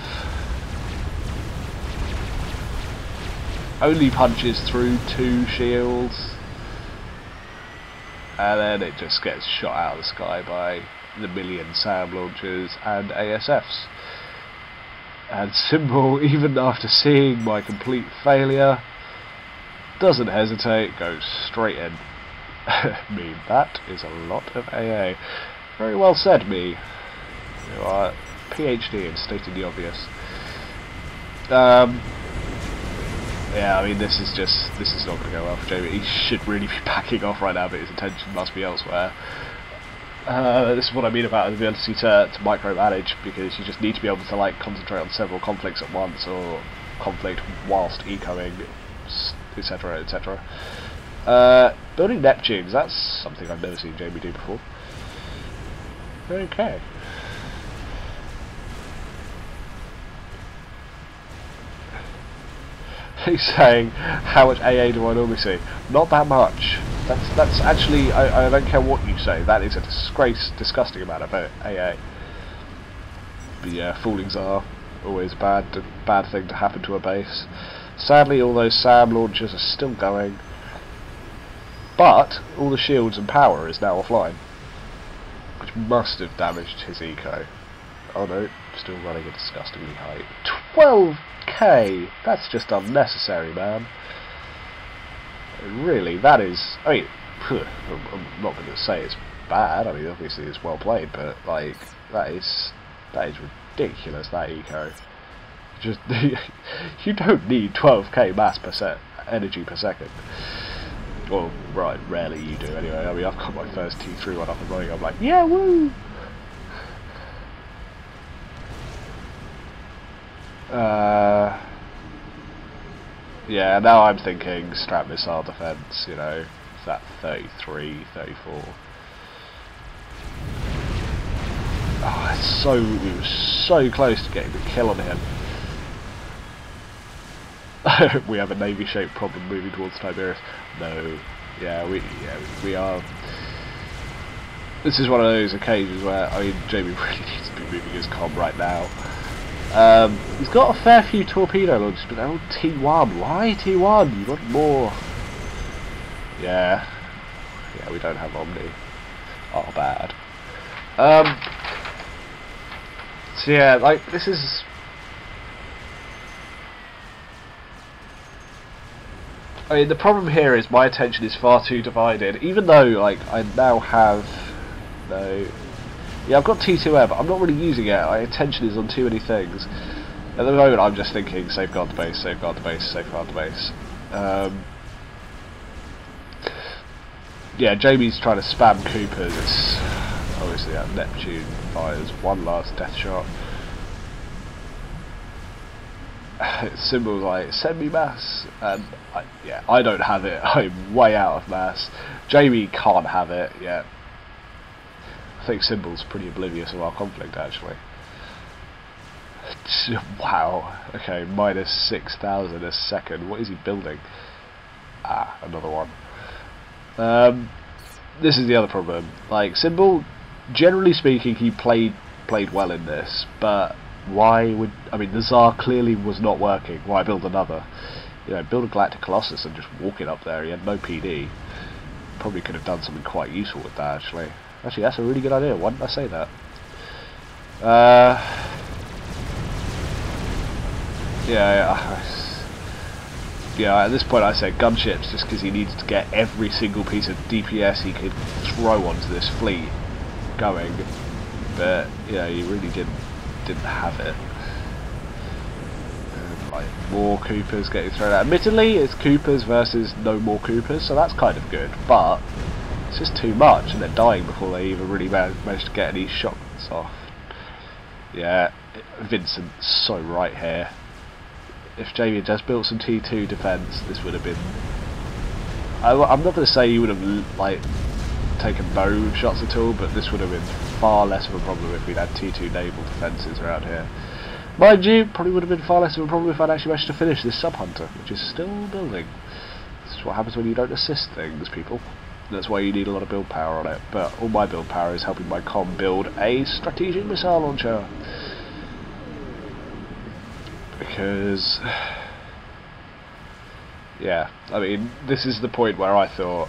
Only punches through 2 shields, and then it just gets shot out of the sky by the million SAM launchers and ASFs. And Symbol, even after seeing my complete failure, doesn't hesitate, goes straight in. Me, that is a lot of AA. Very well said, me. You are PhD in stating the obvious. Yeah, I mean, this is not going to go well for Jamie. He should really be backing off right now, but his attention must be elsewhere. This is what I mean about the ability to micromanage, because you just need to be able to like concentrate on several conflicts at once, or conflict whilst ecoing, etc, etc. Building Neptunes, that's something I've never seen Jamie do before. Okay. He's saying, how much AA do I normally see? Not that much. That's actually, I don't care what you say, that is a disgusting amount of AA. But yeah, fooling Tsar, always a bad thing to happen to a base. Sadly, all those SAM launchers are still going, but all the shields and power is now offline, which must have damaged his eco. Oh no, still running a disgustingly high 12k! That's just unnecessary, man. Really, that is, I mean, I'm not going to say it's bad, I mean, obviously it's well played, but, like, that is ridiculous, that eco. Just, you don't need 12k mass per energy per second. Well, right, rarely you do anyway. I mean, I've got my first T3 one up and running, I'm like, yeah, woo! Yeah, now I'm thinking strap missile defense, you know, it's that 33, 34. Oh, we were so close to getting the kill on him. we have a navy-shaped problem moving towards Tiberius. No, yeah, we are. This is one of those occasions where, I mean, Jamie really needs to be moving his comm right now. He's got a fair few torpedo launches, but they're all T1. Why T1? You want more? Yeah, we don't have Omni. Oh, bad. So yeah, like, this is... I mean, the problem here is my attention is far too divided, even though, like, I now have... No... Yeah, I've got T2M, but I'm not really using it. My attention is on too many things. At the moment, I'm just thinking, safeguard the base, safeguard the base, safeguard the base. Yeah, Jamie's trying to spam Coopers. It's obviously that Neptune fires one last death shot. Symbol's like, send me mass, and I don't have it. I'm way out of mass. Jamie can't have it yet. I think Symbol's pretty oblivious of our conflict, actually. Wow. Okay, minus 6,000 a second. What is he building? Ah, another one. This is the other problem. Like, Symbol, generally speaking, he played well in this, but why would... I mean, the Tsar clearly was not working. Why build another? You know, build a Galactic Colossus and just walk it up there. He had no PD. Probably could have done something quite useful with that, actually. Actually, that's a really good idea. Why didn't I say that? Yeah, at this point I said gunships just because he needed to get every single piece of DPS he could throw onto this fleet going. But, you know, he really didn't have it. Like, more Coopers getting thrown out. Admittedly, it's Coopers versus no more Coopers, so that's kind of good, but it's just too much, and they're dying before they even really manage to get any shots off. Yeah, Vincent's so right here. If Jamie had just built some T2 defence, this would have been... I'm not going to say he would have, like, taken no shots at all, but this would have been far less of a problem if we'd had T2 naval defences around here. Mind you, probably would have been far less of a problem if I'd actually managed to finish this sub-hunter, which is still building. This is what happens when you don't assist things, people. That's why you need a lot of build power on it, but all my build power is helping my comm build a strategic missile launcher. Because, yeah, I mean, this is the point where I thought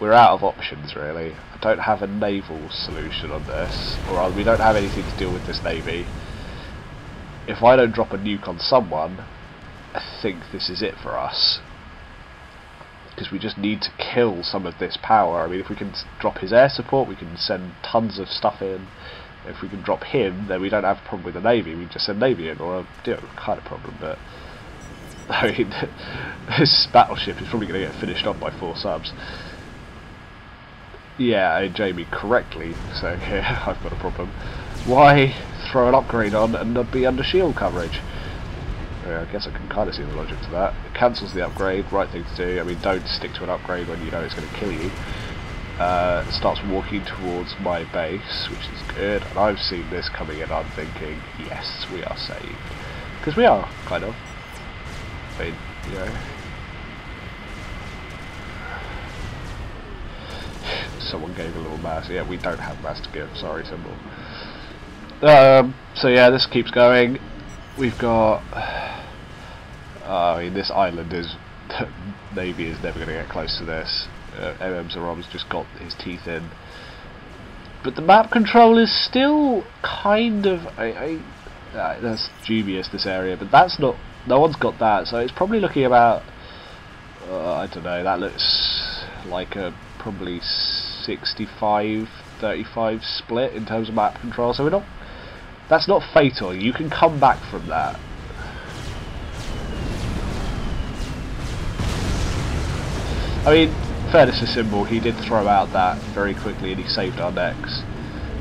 we're out of options, really. I don't have a naval solution on this, or we don't have anything to deal with this navy. If I don't drop a nuke on someone, I think this is it for us. Because we just need to kill some of this power. I mean, if we can drop his air support, we can send tons of stuff in. If we can drop him, then we don't have a problem with the navy. We just send navy in, or a kind of problem. But I mean, this battleship is probably going to get finished off by 4 subs. Yeah, Jamie correctly saying, yeah, I've got a problem. Why throw an upgrade on and not be under shield coverage? Yeah, I guess I can kind of see the logic to that. It cancels the upgrade, right thing to do. I mean, don't stick to an upgrade when you know it's going to kill you. Starts walking towards my base, which is good, and I've seen this coming in. I'm thinking, yes, we are saved, because we are kind of. I mean, you know, someone gave a little mass. Yeah, we don't have mass to give. Sorry, Symbol. So yeah, this keeps going. We've got. I mean, this island is. Navy is never going to get close to this. Zarom's just got his teeth in, but the map control is still kind of that's dubious, this area, but that's not, no one's got that, so it's probably looking about I don't know, that looks like a probably 65-35 split in terms of map control, so we're not, that's not fatal, you can come back from that. I mean, fairness to Symbol, he did throw out that very quickly and he saved our necks.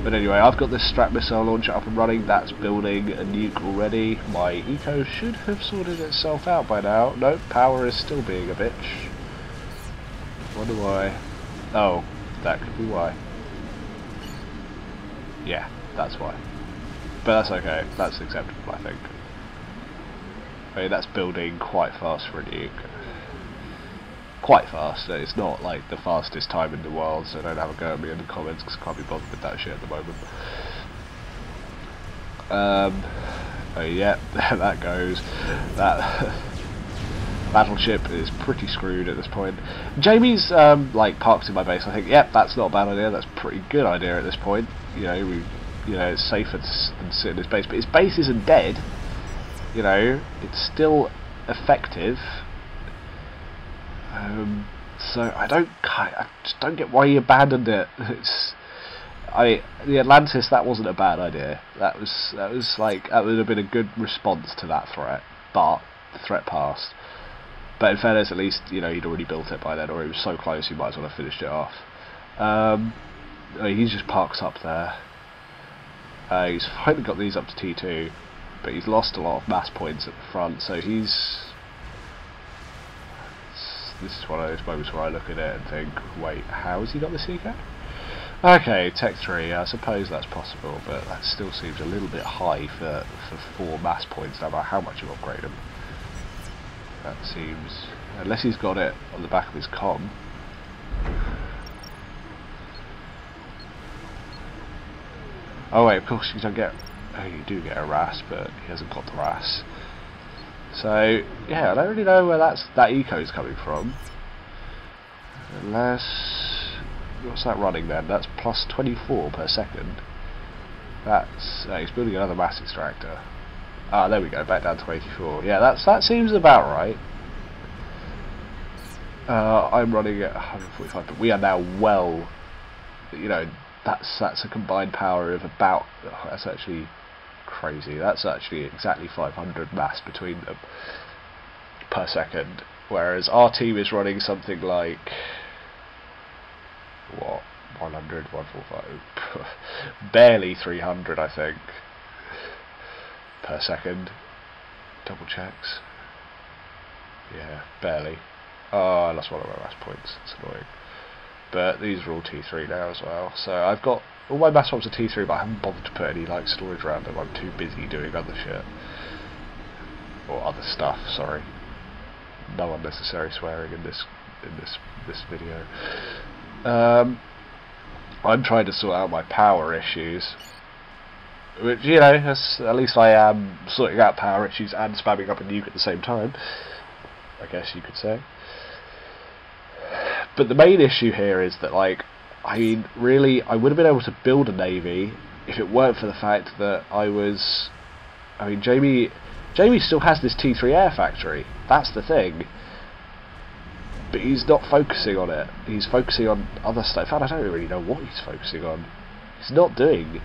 But anyway, I've got this Strat missile launcher up and running, that's building a nuke already. My eco should have sorted itself out by now. Nope, power is still being a bitch. Wonder why. Oh, that could be why. Yeah, that's why. But that's okay, that's acceptable, I think. I mean, that's building quite fast for a nuke. Quite fast. It's not like the fastest time in the world, so don't have a go at me in the comments because I can't be bothered with that shit at the moment. Oh yeah, that goes. That battleship is pretty screwed at this point. Jamie's like parked in my base. I think, yep, that's not a bad idea. That's a pretty good idea at this point. You know, it's safer than sit in his base, but his base isn't dead. You know, it's still effective. So I just don't get why he abandoned it. The Atlantis, that wasn't a bad idea. That would have been a good response to that threat, but the threat passed. But in fairness, at least he'd already built it by then, or he was so close he might as well have finished it off. He just parks up there. He's finally got these up to T2, but he's lost a lot of mass points at the front, so this is one of those moments where I look at it and think, wait, how has he got this eco? Okay, Tech 3, I suppose that's possible, but that still seems a little bit high for 4 mass points, no matter how much you upgrade him. That seems... unless he's got it on the back of his comm. Oh wait, of course you don't get... oh, you do get a RAS, but he hasn't got the RAS. So, yeah, I don't really know where that eco is coming from. Unless... what's that running then? That's plus 24 per second. That's... he's building another mass extractor. Ah, there we go, back down to 84. Yeah, that seems about right. I'm running at 145, but we are now well... that's a combined power of about... oh, that's actually... crazy. That's actually exactly 500 mass between them per second, whereas our team is running something like 100, 145, barely 300, I think, per second. Double checks. Yeah, barely. Oh, I lost one of my mass points. It's annoying. But these are all T3 now as well. So I've got all my mass points are T3, but I haven't bothered to put any like storage around them. I'm too busy doing other shit. Or other stuff, sorry. No unnecessary swearing in this video. I'm trying to sort out my power issues. Which, at least I am sorting out power issues and spamming up a nuke at the same time, I guess you could say. But the main issue here is that, really, I would have been able to build a navy if it weren't for the fact that Jamie still has this T3 air factory. That's the thing. But he's not focusing on it. He's focusing on other stuff. In fact, I don't really know what he's focusing on. He's not doing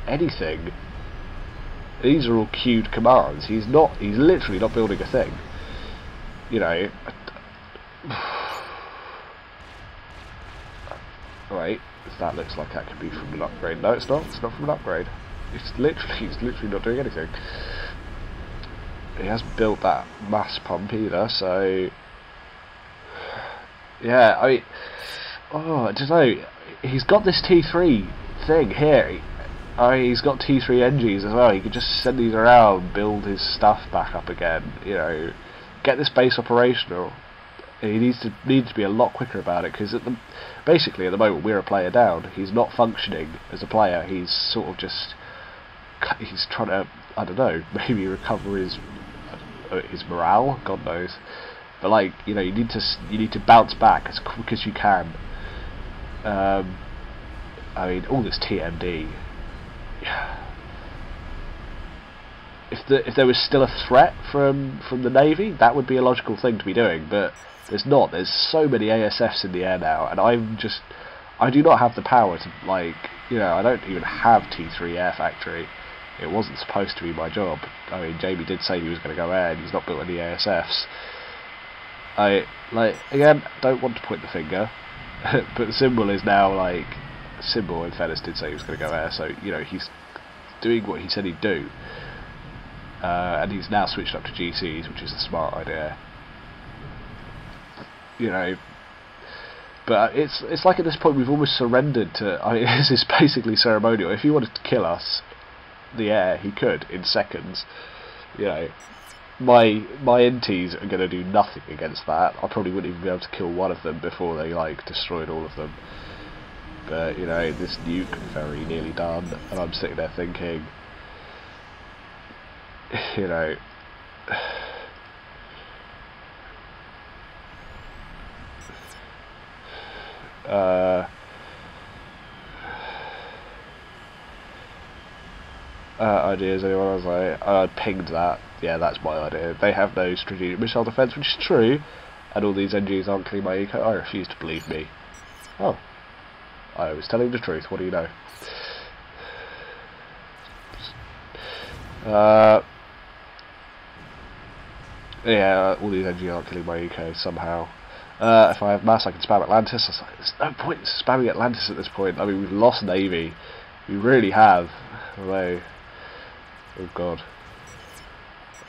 anything. These are all queued commands. He's literally not building a thing. Right, that looks like that could be from an upgrade. No, it's not. It's not from an upgrade. He's literally not doing anything. He hasn't built that mass pump either, so yeah, I don't know. He's got this T3 thing here. He's got T3 NGs as well. He could just send these around, build his stuff back up again. Get this base operational. He needs to be a lot quicker about it, because basically at the moment we're a player down. He's not functioning as a player. He's sort of just he's trying to, I don't know, maybe recover his morale. God knows. But you need to bounce back as quick as you can. All this TMD. If there was still a threat from the Navy, that would be a logical thing to be doing, but there's not. There's so many ASFs in the air now, and I do not have the power to, I don't even have T3 Air Factory. It wasn't supposed to be my job. Jamie did say he was going to go air, and he's not built any ASFs. Again, don't want to point the finger, but the symbol is now, Symbol in fairness did say he was going to go air, so, he's doing what he said he'd do. And he's now switched up to GCs, which is a smart idea. But it's like at this point we've almost surrendered to. This is basically ceremonial. If he wanted to kill us, the air, he could in seconds. my inties are going to do nothing against that. I probably wouldn't even be able to kill one of them before they like destroyed all of them. But you know, this nuke very nearly done, and I'm sitting there thinking, you know, ideas, anyone? I was like, I pinged that. Yeah, that's my idea. They have no strategic missile defense, which is true, and all these NGs aren't killing my eco. I refuse to believe me. Oh, I was telling the truth. What do you know? Yeah, all these NGs aren't killing my eco somehow. If I have mass, I can spam Atlantis. I was like, there's no point in spamming Atlantis at this point. I mean, we've lost Navy. We really have. Although, oh god.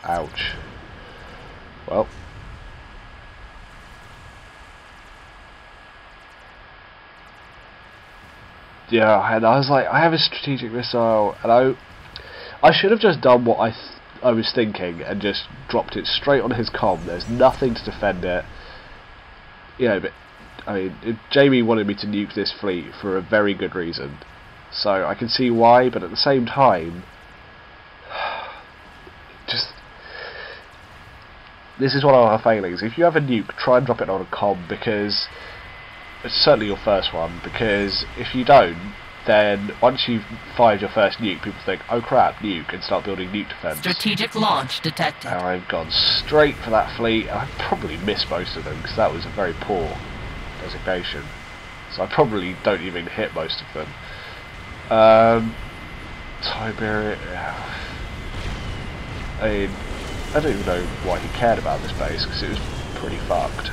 Ouch. Well. Yeah, and I was like, I have a strategic missile, and I should have just done what I was thinking and just dropped it straight on his comm. There's nothing to defend it. You know, but I mean, Jamie wanted me to nuke this fleet for a very good reason, so I can see why. But at the same time, just this is one of our failings. If you have a nuke, try and drop it on a comm, because it's certainly your first one. Because if you don't, then once you've fired your first nuke, people think, oh crap, nuke, and start building nuke defense. Strategic launch detected. And I've gone straight for that fleet. I probably missed most of them because that was a very poor designation. So I probably don't even hit most of them. Tiberius. I mean, I don't even know why he cared about this base, because it was pretty fucked.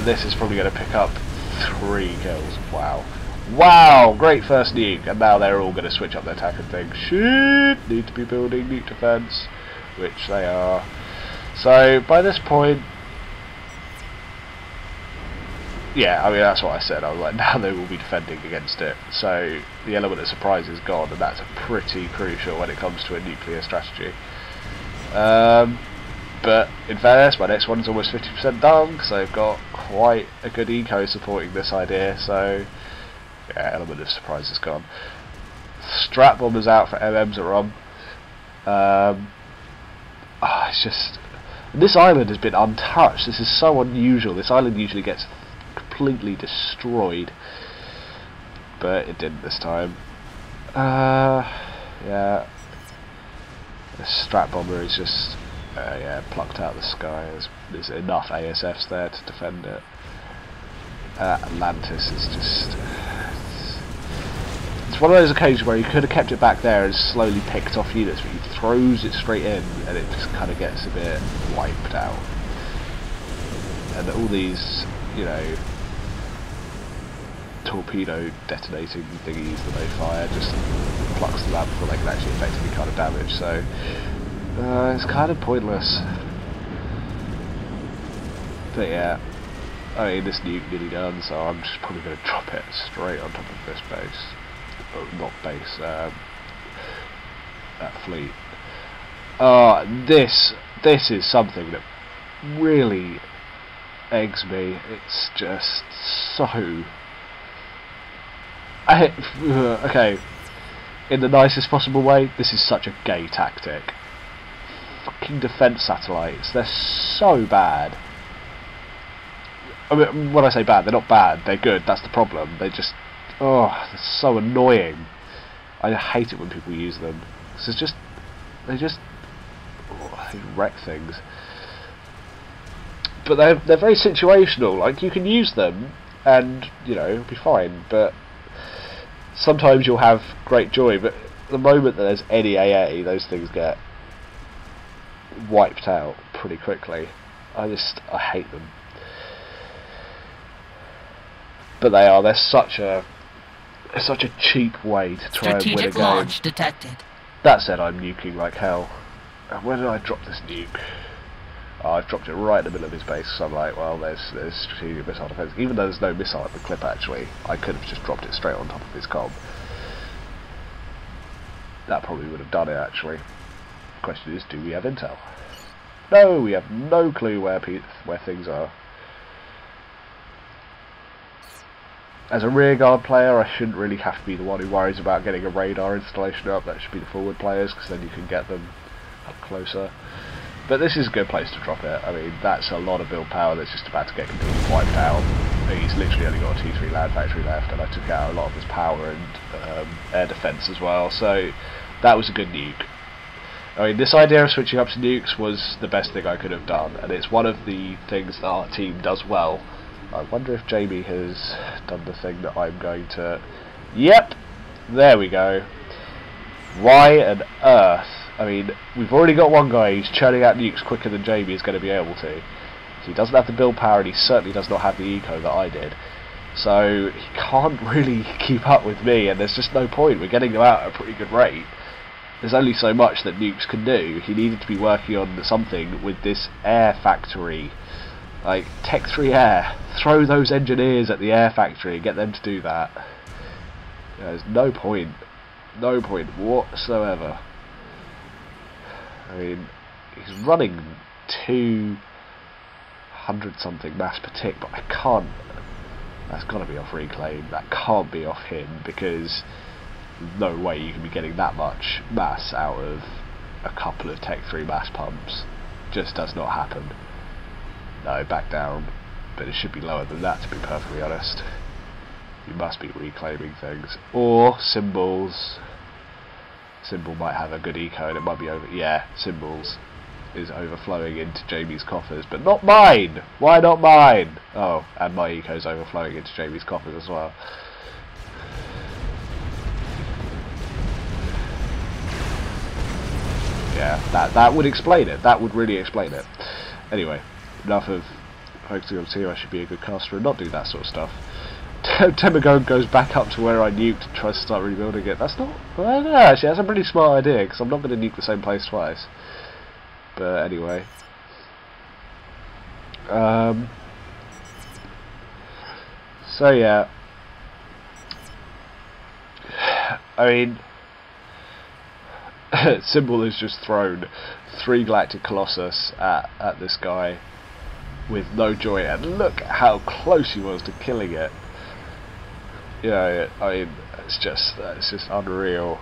This is probably going to pick up 3 kills. Wow. Wow! Great first nuke, and now they're all going to switch up their attack and think, shit, need to be building nuke defense, which they are. So, by this point, yeah, I mean, that's what I said. I was like, now they will be defending against it. So, the element of surprise is gone, and that's pretty crucial when it comes to a nuclear strategy. But in fairness, my next one's almost 50% done, because I've got quite a good eco supporting this idea, so yeah, element of surprise is gone. Strat bombers out for MMs are on. It's just, this island has been untouched. This is so unusual. This island usually gets completely destroyed, but it didn't this time. Yeah, the strat bomber is just yeah, plucked out of the sky. There's enough ASFs there to defend it. Atlantis is just, it's one of those occasions where he could have kept it back there and slowly picked off units, but he throws it straight in and it just kind of gets a bit wiped out. And all these, you know, torpedo detonating thingies that they fire just plucks them out before they can actually affect any kind of damage, so it's kind of pointless. But yeah, I mean, this nuke nearly done, so I'm just probably going to drop it straight on top of this base. Oh, not base, that fleet. This is something that really eggs me. It's just so... okay, in the nicest possible way, this is such a gay tactic. Fucking defense satellites, they're so bad. I mean, when I say bad, they're not bad, they're good, that's the problem. They just, oh, they're so annoying. I hate it when people use them. Cause it's just, they wreck things. But they're very situational, like you can use them and, you know, it'll be fine, but sometimes you'll have great joy, but the moment that there's any AA, those things get wiped out pretty quickly. I hate them. But they're such a cheap way to try and win a game. Launch detected. That said, I'm nuking like hell. Where did I drop this nuke? Oh, I've dropped it right in the middle of his base, so I'm like, well, there's strategic missile defense. Even though there's no missile at the clip, actually, I could have just dropped it straight on top of his comm. That probably would have done it, actually. question is, do we have intel? No, we have no clue where things are. As a rearguard player, I shouldn't really have to be the one who worries about getting a radar installation up. That should be the forward players, because then you can get them up closer. But this is a good place to drop it. I mean, that's a lot of build power that's just about to get completely wiped out. He's literally only got a T3 land factory left, and I took out a lot of his power and air defense as well, so that was a good nuke. I mean, this idea of switching up to nukes was the best thing I could have done, and it's one of the things that our team does well. I wonder if Jamie has done the thing that I'm going to... Yep! There we go. Why on earth? I mean, we've already got one guy who's churning out nukes quicker than Jamie is going to be able to. So he doesn't have the build power, and he certainly does not have the eco that I did. So he can't really keep up with me, and there's just no point. We're getting him out at a pretty good rate. There's only so much that nukes can do. He needed to be working on something with this air factory. Like, Tech 3 Air. Throw those engineers at the air factory and get them to do that. There's no point. No point whatsoever. I mean, he's running 200 something mass per tick, but I can't. That's got to be off Reclaim. That can't be off him, because no way you can be getting that much mass out of a couple of Tech 3 mass pumps. Just does not happen. No, back down. But it should be lower than that, to be perfectly honest. You must be reclaiming things. Or Symbols. Symbol might have a good eco and it might be over. Yeah, Symbols is overflowing into Jamie's coffers, but not mine! Why not mine? Oh, and my eco's overflowing into Jamie's coffers as well. Yeah, that would explain it. That would really explain it. Anyway, enough of focusing on team. I should be a good caster and not do that sort of stuff. Temagon goes back up to where I nuked and tries to start rebuilding it. That's not... Well, no, actually, that's a pretty smart idea, because I'm not going to nuke the same place twice. But anyway. So yeah. I mean... Symbol has just thrown 3 Galactic Colossus at this guy with no joy, and look how close he was to killing it. You know, I mean, it's just unreal.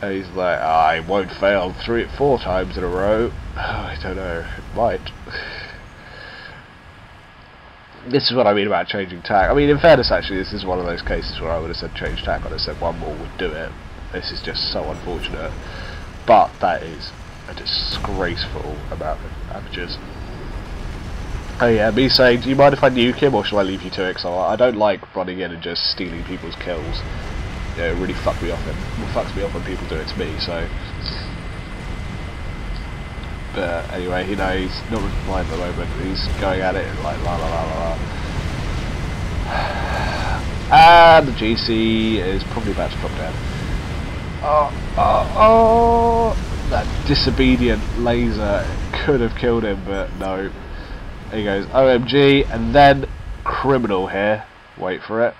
And he's like, I won't fail 4 times in a row. I don't know, it might. This is what I mean about changing tack. I mean, in fairness, actually, this is one of those cases where I would have said change tack. I'd have said one more would do it. This is just so unfortunate. But that is a disgraceful amount of amateurs. Oh yeah, me saying, do you mind if I nuke him, or shall I leave you to it? Because I don't like running in and just stealing people's kills. You know, it really fucks me off when people do it to me, so... But anyway, you know, he's not replying at the moment. He's going at it like la la la la la. And the GC is probably about to drop down. Oh! That disobedient laser could have killed him, but no. There he goes, OMG, and then criminal here. Wait for it.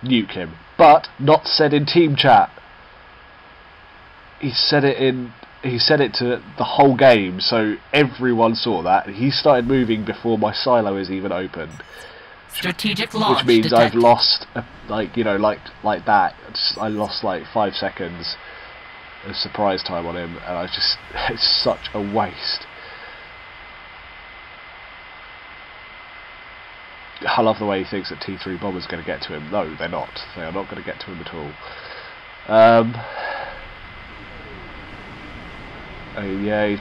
Nuke him, but not said in team chat. He said it to the whole game, so everyone saw that. He started moving before my silo is even opened. Strategic launch which means detected. I've lost, like that. I lost like 5 seconds of surprise time on him, and it's such a waste. I love the way he thinks that T3 Bomber's going to get to him. No, they're not. They are not going to get to him at all. Yeah,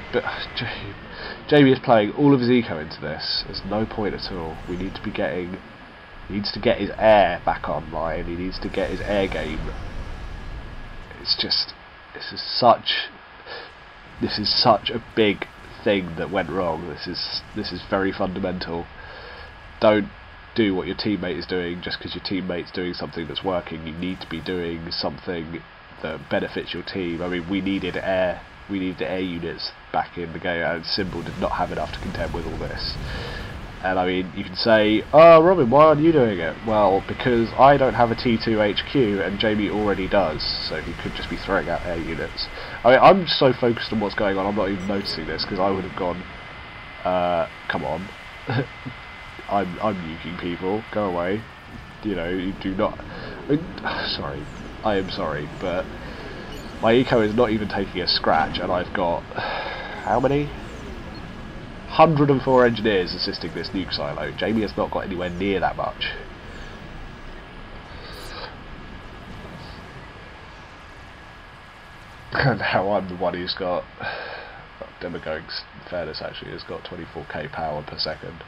Jamie is playing all of his eco into this. There's no point at all. We need to be getting... He needs to get his air back online. He needs to get his air game. It's just... This is such a big thing that went wrong. This is very fundamental. Don't do what your teammate is doing just because your teammate's doing something that's working. You need to be doing something that benefits your team. I mean, we needed air units back in the game, and Symbol did not have enough to contend with all this. And I mean, you can say, oh Robin, why aren't you doing it? Well, because I don't have a T2 HQ and Jamie already does, so he could just be throwing out air units. I mean, I'm so focused on what's going on, I'm not even noticing this, because I would have gone, come on, I'm nuking people, go away. You know, you do not... I mean, sorry, I am sorry, but my eco is not even taking a scratch, and I've got... how many? 104 engineers assisting this nuke silo. Jamie has not got anywhere near that much. And now I'm the one who's got... Demagogue's, in fairness, actually has got 24k power per second.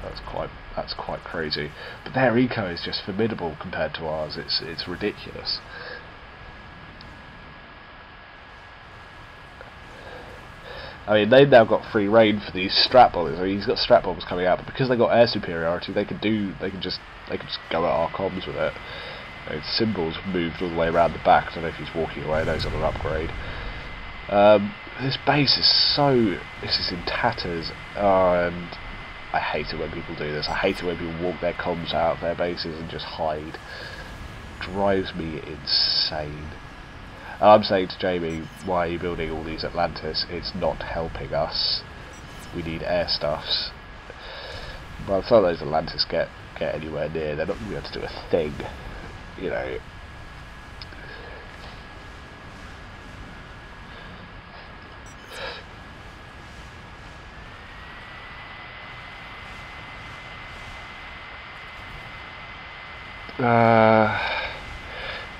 That's quite crazy. But their eco is just formidable compared to ours. It's ridiculous. I mean, they've now got free reign for these strat bombers. I mean, he's got strat bombers coming out, but because they got air superiority, they can just go at our comms with it. You know, symbols moved all the way around the back. I don't know if he's walking away. I know he's on an upgrade. This base is in tatters, and I hate it when people do this. I hate it when people walk their comms out of their bases and just hide. It drives me insane. And I'm saying to Jamie, why are you building all these Atlantis? It's not helping us. We need air stuffs. By the time those Atlantis get anywhere near, they're not going to be able to do a thing. You know.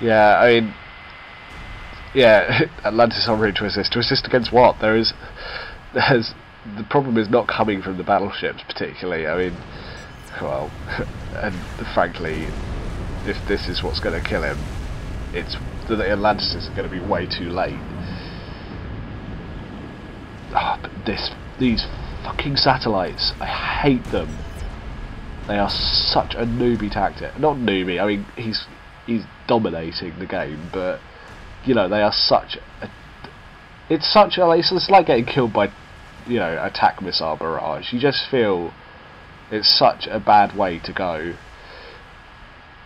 Yeah, I mean, yeah, Atlantis on route to assist. To assist against what? The problem is not coming from the battleships particularly. I mean, well, and frankly, if this is what's going to kill him, it's the Atlantis is going to be way too late. Oh, but these fucking satellites, I hate them. They are such a newbie tactic. Not newbie, I mean, he's dominating the game, but, you know, they are such a... It's like getting killed by, you know, attack missile barrage. You just feel it's such a bad way to go.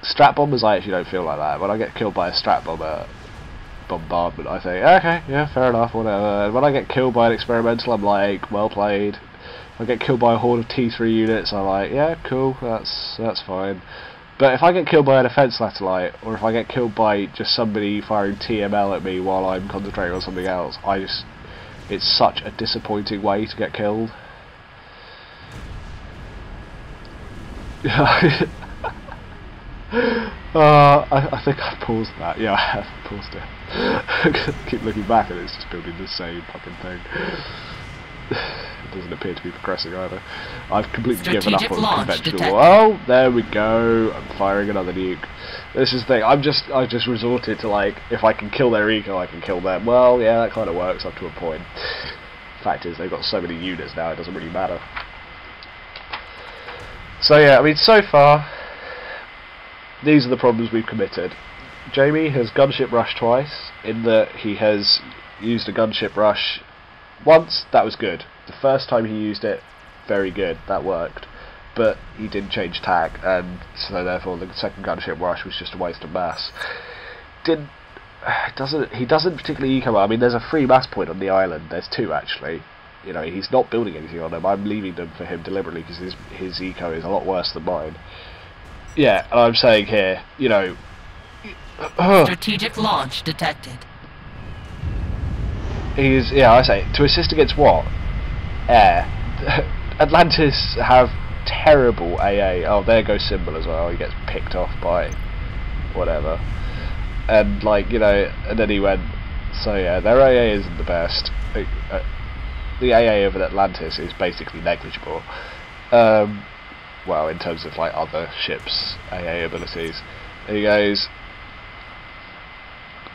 Strat bombers, I actually don't feel like that. When I get killed by a strat bomber bombardment, I think, okay, yeah, fair enough, whatever. And when I get killed by an experimental, I'm like, well played. If I get killed by a horde of T3 units, I'm like, yeah, cool, that's fine. But if I get killed by a defense satellite, or if I get killed by just somebody firing TML at me while I'm concentrating on something else, it's such a disappointing way to get killed. I think I paused that. Yeah, I have paused it. I keep looking back and it's just building the same fucking thing. It doesn't appear to be progressing either. I've completely given up on conventional. Oh, there we go. I'm firing another nuke. This is the thing. I've just resorted to, like, if I can kill their eco, I can kill them. Well, yeah, that kind of works up to a point. Fact is, they've got so many units now, it doesn't really matter. So yeah, I mean, so far, these are the problems we've committed. Jamie has gunship rushed twice, in that he has used a gunship rush once. That was good. The first time he used it, very good, that worked. But he didn't change tack, and so therefore the second gunship rush was just a waste of mass. He doesn't particularly eco well. I mean, there's a free mass point on the island. There's two actually. You know, he's not building anything on them. I'm leaving them for him deliberately because his eco is a lot worse than mine. Yeah, and I'm saying here, you know, strategic launch detected. I say, to assist against what? Air. Atlantis have terrible AA. Oh, there goes Symbol as well. He gets picked off by whatever. And, like, you know, and then he went, so yeah, their AA isn't the best. The AA of an Atlantis is basically negligible. Well, in terms of, like, other ships' AA abilities. And he goes,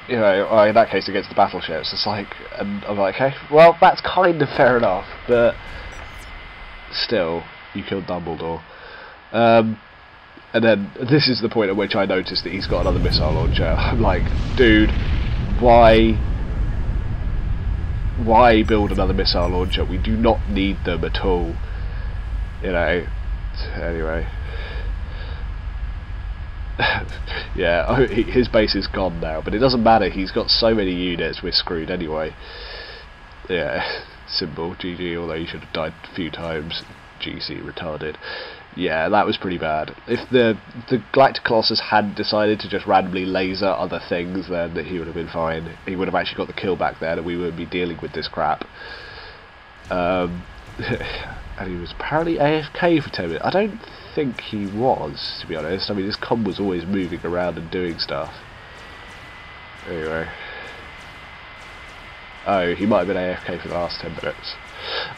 you know, in that case against the battleships, it's like, and I'm like, okay, well, that's kind of fair enough, but still, you killed Dumbledore. And then, this is the point at which I noticed that he's got another missile launcher. I'm like, dude, why build another missile launcher? We do not need them at all. You know, anyway. Yeah, his base is gone now, but it doesn't matter, he's got so many units, we're screwed anyway. Yeah, symbol, GG, although you should have died a few times. GC, retarded. Yeah, that was pretty bad. If the Galactic Colossus hadn't decided to just randomly laser other things, then he would have been fine. He would have actually got the kill back then, and we wouldn't be dealing with this crap. And he was apparently AFK for 10 minutes. I don't think he was, to be honest. I mean, his comm was always moving around and doing stuff. Anyway. Oh, he might have been AFK for the last 10 minutes.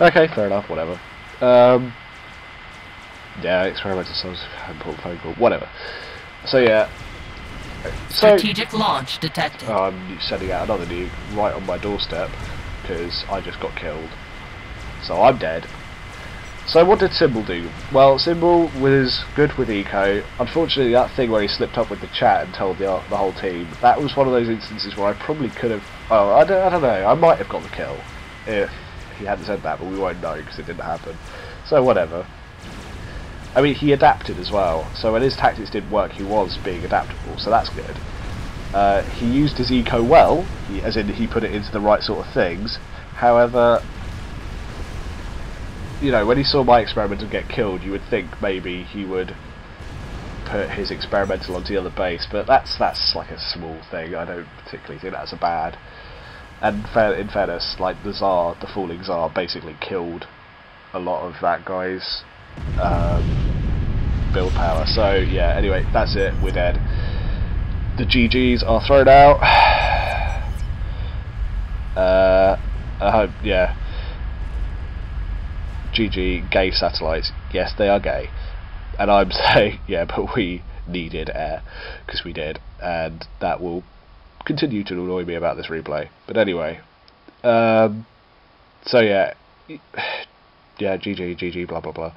Okay, fair enough, whatever. Yeah, experimental cells, important phone call, whatever. So yeah. Strategic launch detected. I'm sending out another nuke right on my doorstep because I just got killed. So I'm dead. So what did Symbol do? Well, Symbol was good with eco. Unfortunately, that thing where he slipped up with the chat and told the whole team, that was one of those instances where I probably could have. Oh, I don't know. I might have got the kill if he hadn't said that, but we won't know because it didn't happen. So whatever. I mean, he adapted as well. So when his tactics didn't work, he was being adaptable. So that's good. He used his eco well, as in he put it into the right sort of things. However, you know, when he saw my experimental get killed, you would think maybe he would put his experimental onto the other base, but that's like a small thing. I don't particularly think that's a bad. And in fairness, like the Tsar, the falling Tsar, basically killed a lot of that guy's build power. So yeah, anyway, that's it. We're dead. The GGs are thrown out. Yeah. GG, gay satellites. Yes, they are gay. And I'm saying, yeah, but we needed air, because we did, and that will continue to annoy me about this replay. But anyway, so yeah, GG, blah blah blah.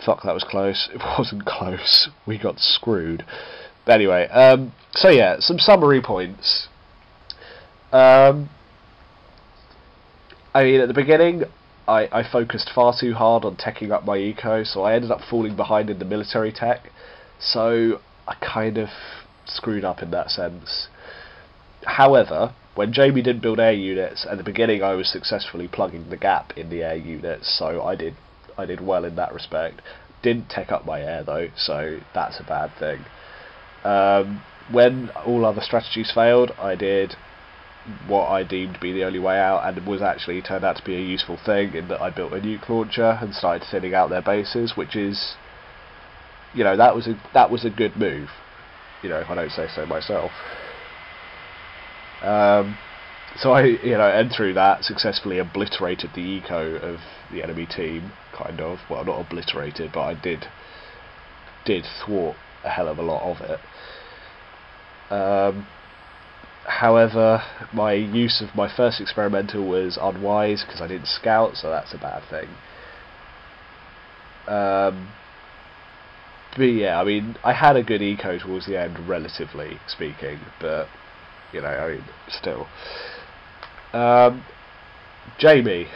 Fuck, that was close. It wasn't close. We got screwed. But anyway, so yeah, some summary points. I mean, at the beginning, I focused far too hard on teching up my eco, so I ended up falling behind in the military tech, so I kind of screwed up in that sense. However, when Jamie didn't build air units, at the beginning I was successfully plugging the gap in the air units, so I did well in that respect. Didn't tech up my air though, so that's a bad thing. When all other strategies failed, I did what I deemed to be the only way out, and it was actually turned out to be a useful thing in that I built a nuke launcher and started thinning out their bases, which is, you know, that was a good move, you know, if I don't say so myself. So I, you know, and through that successfully obliterated the eco of the enemy team, kind of. Well, not obliterated, but I did thwart a hell of a lot of it. However, my use of my first experimental was unwise because I didn't scout, so that's a bad thing. But yeah, I mean, I had a good eco towards the end, relatively speaking, but, you know, I mean, still. Jamie,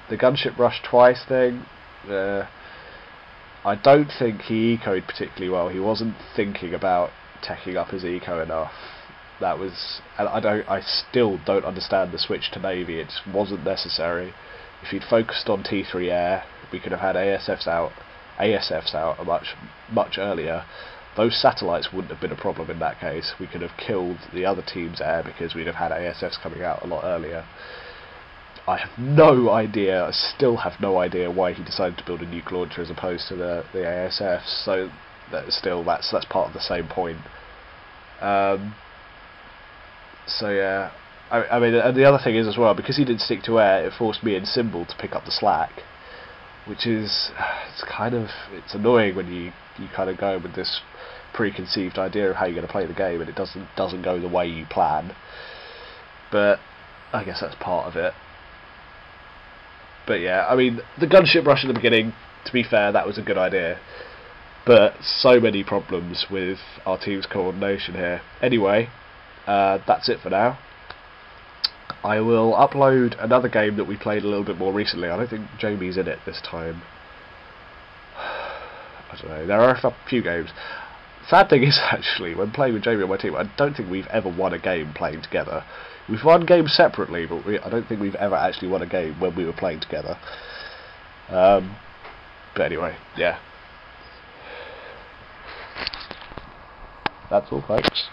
the gunship rush twice thing, I don't think he ecoed particularly well. He wasn't thinking about teching up his eco enough. That was, and I still don't understand the switch to Navy. It wasn't necessary. If he'd focused on T3 air, we could have had ASFs out much earlier. Those satellites wouldn't have been a problem in that case. We could have killed the other team's air because we'd have had ASFs coming out a lot earlier. I have no idea, I still have no idea why he decided to build a nuke launcher as opposed to the ASFs, so that's part of the same point. So yeah, I mean, and the other thing is as well, because he didn't stick to air, it forced me and Symbol to pick up the slack, which is, it's annoying when you kind of go with this preconceived idea of how you're going to play the game and it doesn't go the way you plan. But I guess that's part of it. But yeah, I mean, the gunship rush at the beginning, to be fair, that was a good idea. But so many problems with our team's coordination here. Anyway, that's it for now. I will upload another game that we played a little bit more recently. I don't think Jamie's in it this time. I don't know. There are a few games. Sad thing is, actually, when playing with Jamie on my team, I don't think we've ever won a game playing together. We've won games separately, but I don't think we've ever actually won a game when we were playing together. But anyway, yeah. That's all, folks.